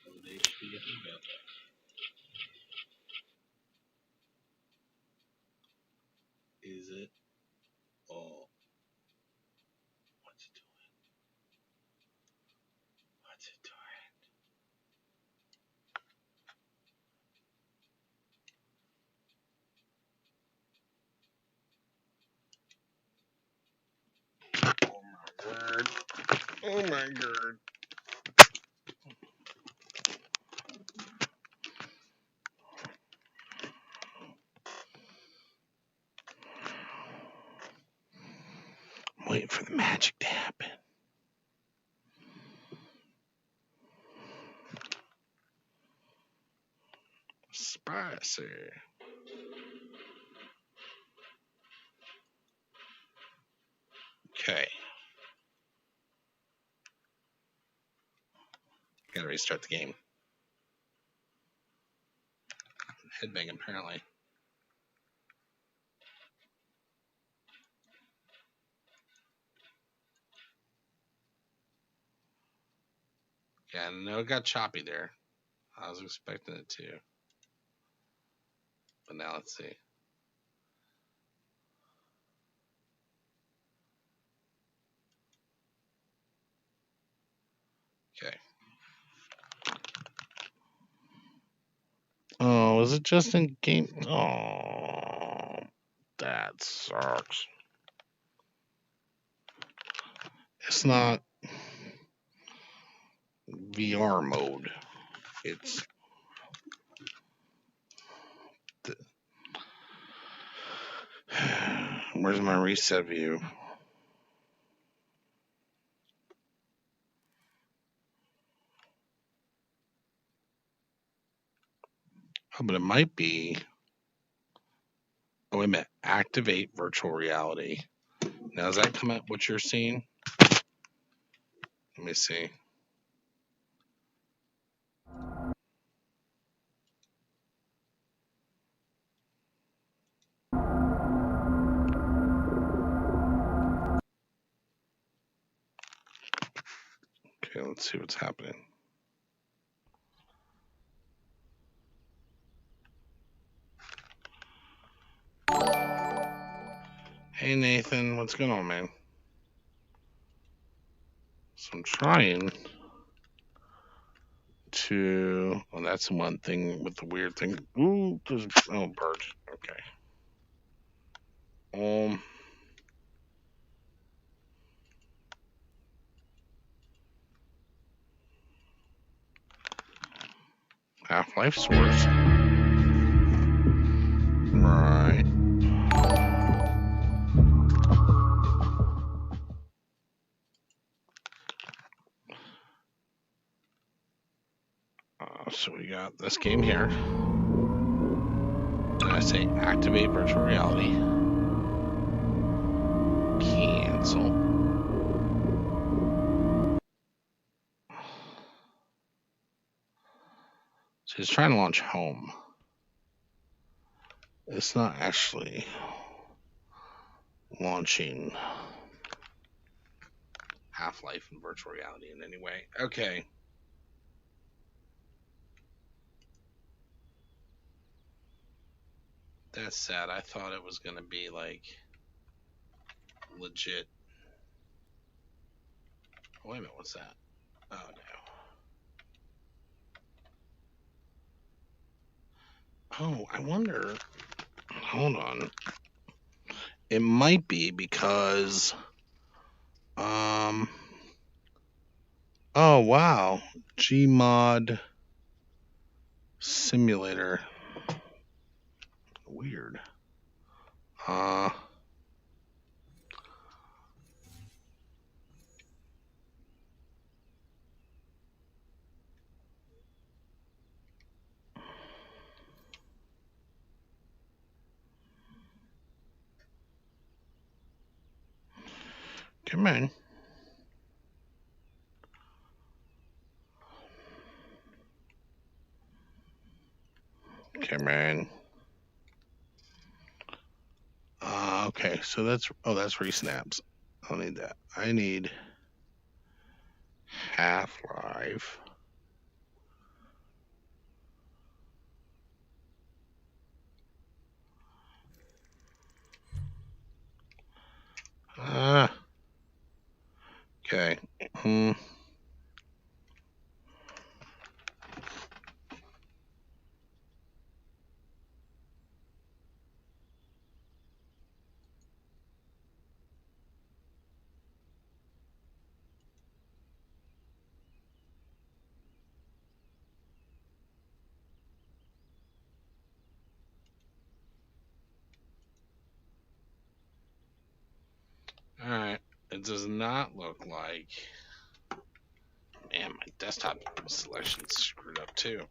Load HD if available. Is it? Oh. What's it doing? What's it doing? Oh my word. Oh my god. I'm waiting for the magic to happen. Spicy. Okay. Gotta restart the game. Headbang apparently. Yeah, no, it got choppy there. I was expecting it to. But now let's see. Okay. Oh, is it just in game? Oh, that sucks. It's not VR mode. It's the, where's my reset view? Oh, but it might be. Oh, wait a minute. Activate virtual reality. Now, does that come out what you're seeing? Let me see. Okay, let's see what's happening. Hey, Nathan. What's going on, man? So I'm trying to. Well, that's one thing with the weird thing. Ooh, there's birds. Okay. Half-Life source. Right. So we got this game here. Did I say activate virtual reality? Cancel. So he's trying to launch home. It's not actually launching Half-Life in virtual reality in any way. Okay. That's sad. I thought it was going to be like legit. Wait a minute, what's that? Oh no. Oh, I wonder. Hold on. It might be because oh wow. Gmod simulator. Weird. Come on. Come on. Okay, so that's resnaps. I don't need that. I need Half-Life. Okay. Alright. It does not look like. Man, my desktop selection's screwed up too.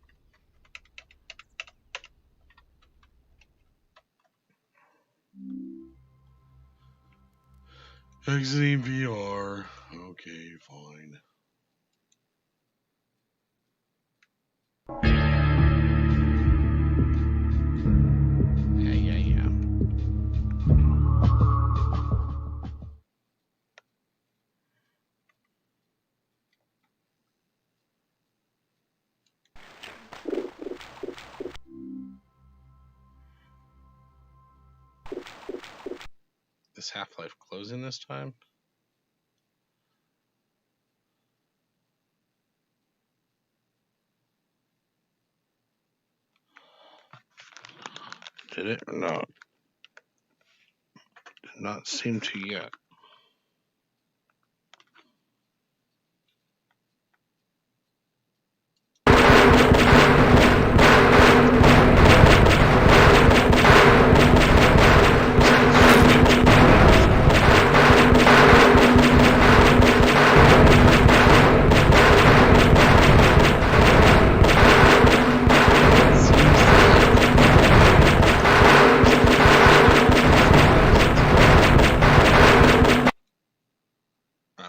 Exiting VR. Okay, fine. Yeah. Is Half-Life closing this time? Did it or not? Did not seem to yet.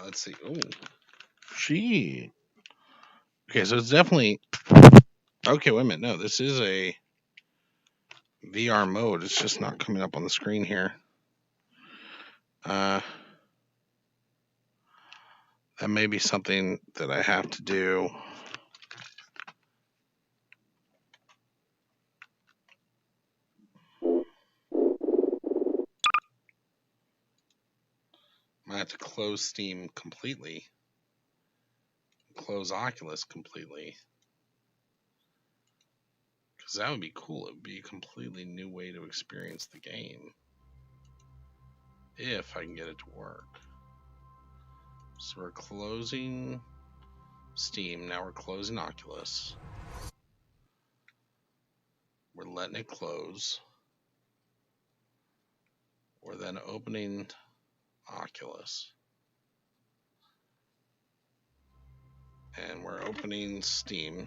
Let's see. Oh, gee. Okay, so it's definitely. Okay, wait a minute. No, this is a VR mode. It's just not coming up on the screen here. That may be something that I have to do. I have to close Steam completely. Close Oculus completely. Because that would be cool. It would be a completely new way to experience the game. If I can get it to work. So we're closing Steam. Now we're closing Oculus. We're letting it close. We're then opening Oculus. And we're opening Steam.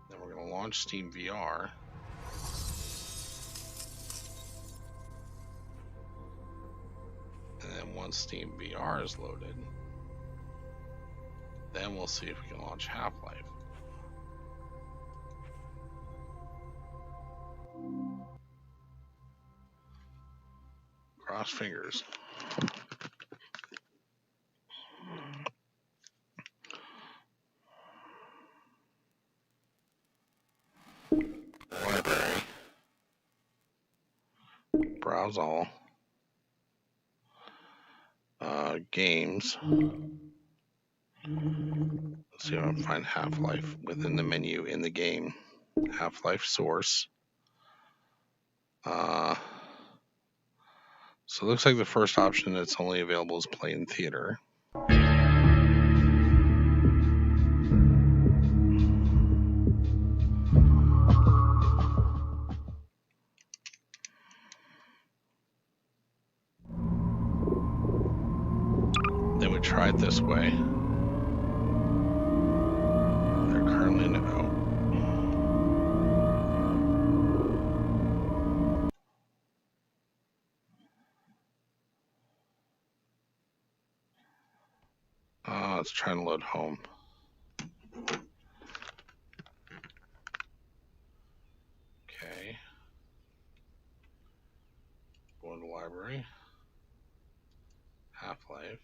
Then we're going to launch Steam VR. And then once Steam VR is loaded, then we'll see if we can launch Half-Life. Cross fingers. Library. Browse all. Games. Let's see if I can find Half-Life within the menu in the game. Half-Life Source. So it looks like the first option that's only available is Play in Theater. Then we try it this way. They're currently no. Let's try and load home. Okay. Go into library. Half-Life.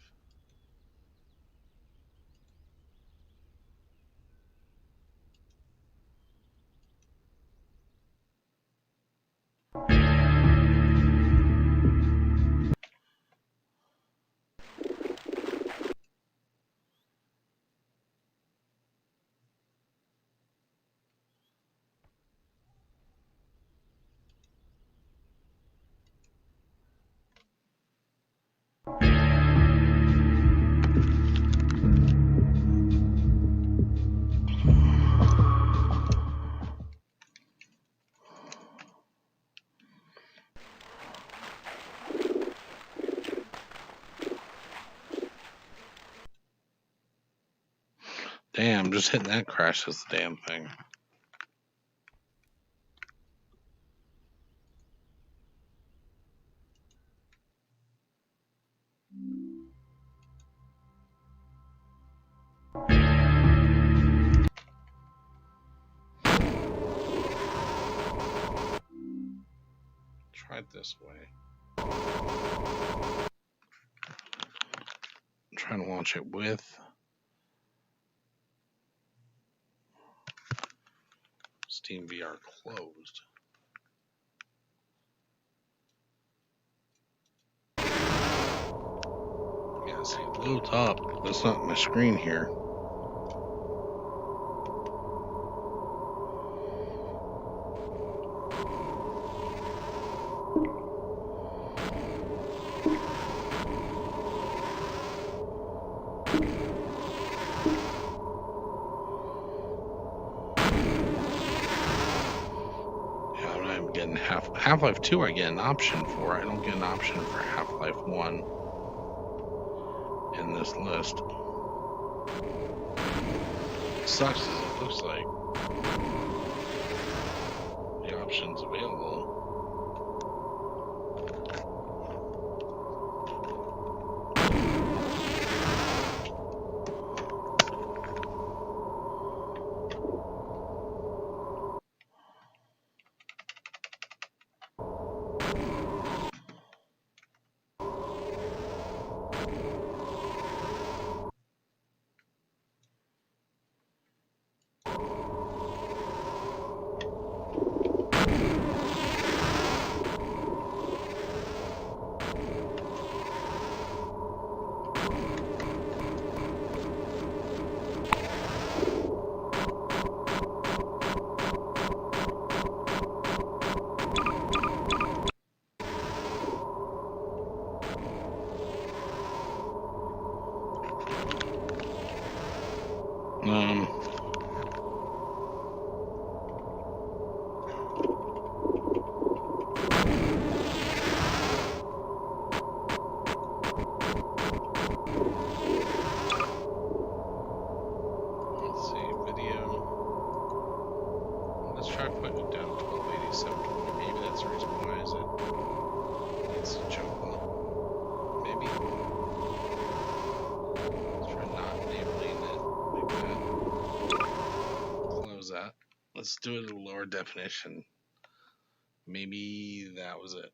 Damn, just hitting that crashes the damn thing. Try it this way. I'm trying to launch it with Steam VR closed. Yeah, see, it loads up. That's not my screen here. Half-Life 2 I get an option for. I don't get an option for Half-Life 1 in this list. It sucks as it looks like the options available. try putting it down to 1287. Maybe that's the reason why is it it's a choke low. Maybe. Let's try not enabling it like that. Close that. Let's do it at a lower definition. Maybe that was it.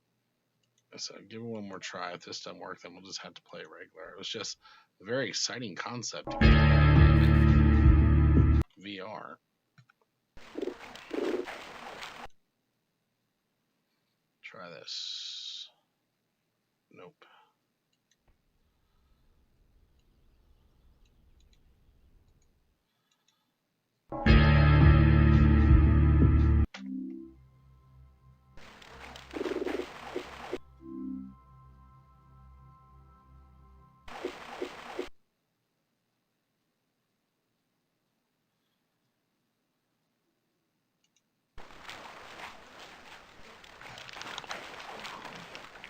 So give it one more try. If this doesn't work, then we'll just have to play it regular. It was just a very exciting concept to get VR. Try this. Nope.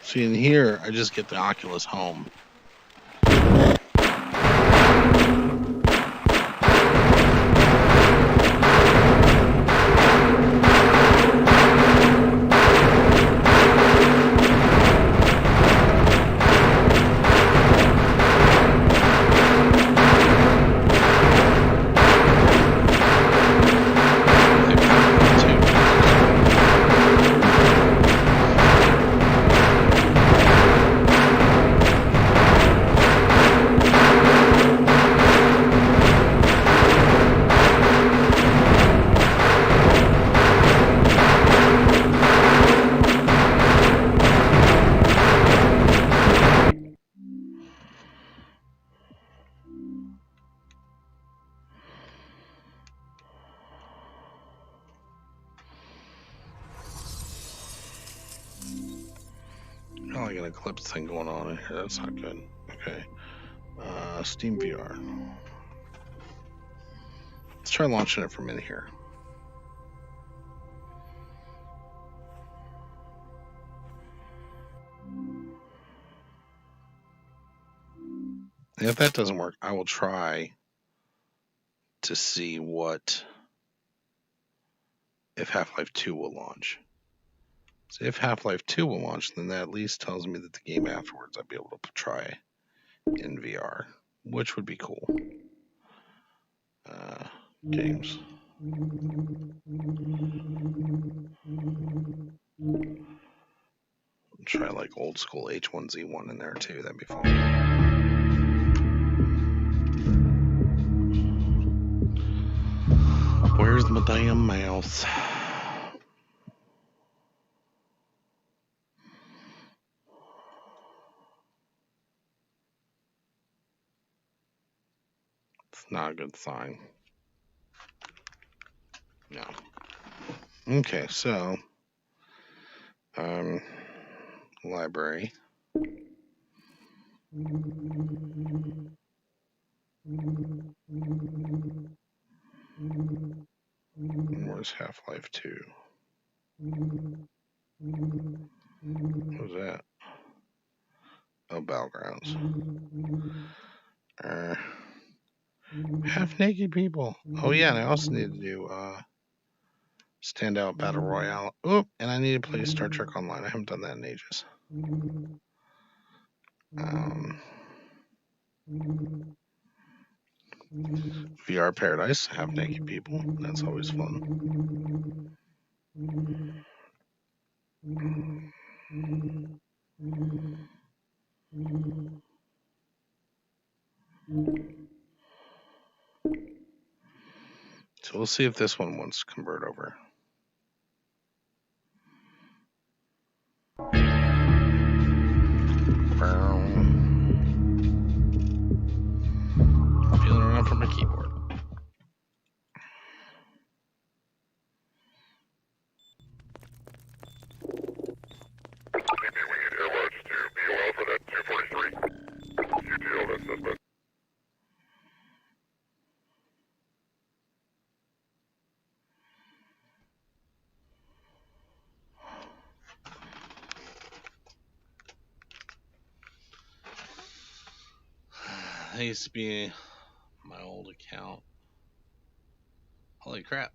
See, in here, I just get the Oculus Home. Oh, I got an Eclipse thing going on in here. That's not good. Okay. Steam VR. Let's try launching it from in here. And if that doesn't work, I will try to see what if Half-Life 2 will launch. So if Half-Life 2 will launch, then that at least tells me that the game afterwards I'll be able to try in VR, which would be cool. Games. Try like old school H1Z1 in there too. That'd be fun. Where's my damn mouse? It's not a good sign. No. Okay, so library. Where's Half-Life 2? What was that? Oh, Battlegrounds. Half-naked people. Oh yeah, and I also need to do Standout Battle Royale. Oh, and I need to play Star Trek Online. I haven't done that in ages. VR Paradise, have naked people. That's always fun. So we'll see if this one wants to convert over. Feeling around for my keyboard. That used to be my old account. Holy crap.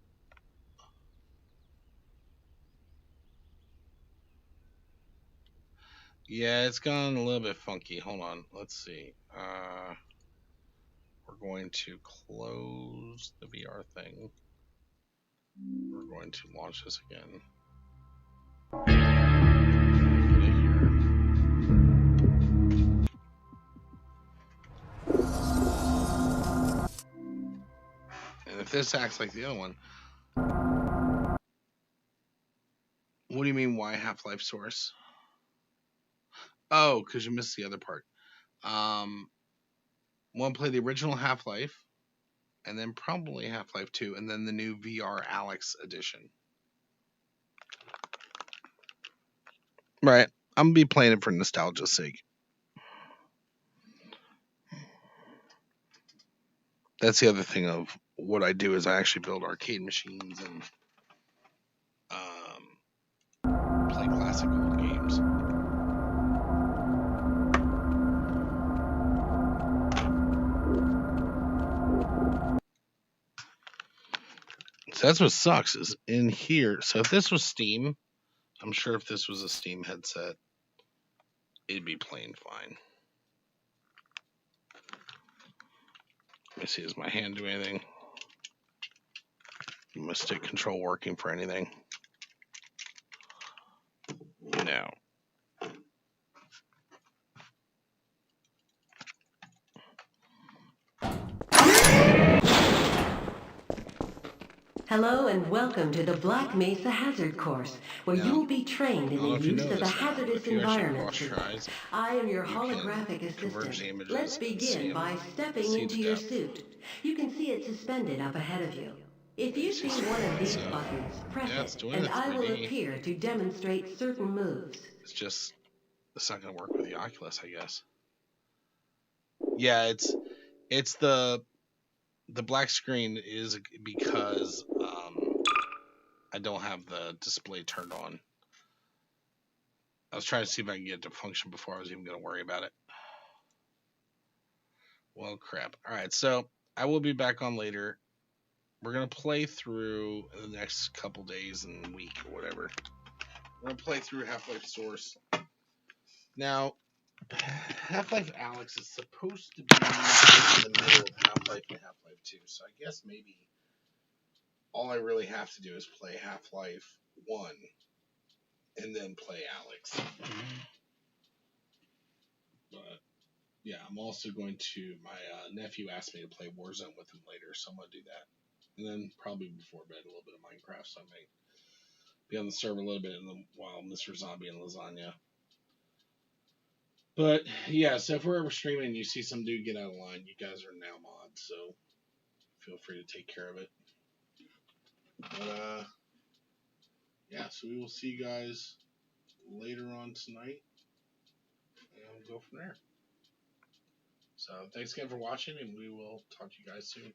Yeah, it's gone a little bit funky. Hold on. Let's see. We're going to close the VR thing. We're going to launch this again. Put it here. And if this acts like the other one, what do you mean why Half-Life Source? Oh, because you missed the other part. Want to play the original Half-Life, and then probably Half-Life 2, and then the new VR Alyx edition. Right. I'm going to be playing it for nostalgia's sake. That's the other thing of what I do is I actually build arcade machines and play classic old games. So that's what sucks is in here. So if this was Steam, I'm sure if this was a Steam headset, it'd be playing fine. Let me see, does my hand do anything? Is my stick control working for anything? No. Hello and welcome to the Black Mesa Hazard Course, where Now, you will be trained in I don't know the if you use know of the this now, but hazardous if you actually environment cross your suit. eyes, I am your you holographic can converge assistant. the images Let's and see begin 'em, by stepping see into the your depth. suit. You can see it suspended up ahead of you. If You you see see some one of these so, buttons, press yeah, it's it, doing and the I will 3D. appear to demonstrate certain moves. It's just it's not going to work with the Oculus, I guess. Yeah, it's the black screen is because I don't have the display turned on. I was trying to see if I can get it to function before I was even going to worry about it. Well, crap. All right, so I will be back on later. We're going to play through in the next couple days and week or whatever. We're going to play through Half-Life Source. Now, Half-Life Alyx is supposed to be in the middle of Half-Life and Half-Life 2, so I guess maybe all I really have to do is play Half-Life 1 and then play Alyx. But yeah, I'm also going to. My nephew asked me to play Warzone with him later, so I'm gonna do that. And then probably before bed a little bit of Minecraft, so I might be on the server a little bit while Mr. Zombie and Lasagna. But yeah, so if we're ever streaming and you see some dude get out of line, you guys are now mods, so feel free to take care of it. But yeah, so we will see you guys later on tonight, and we'll go from there. So thanks again for watching, and we will talk to you guys soon.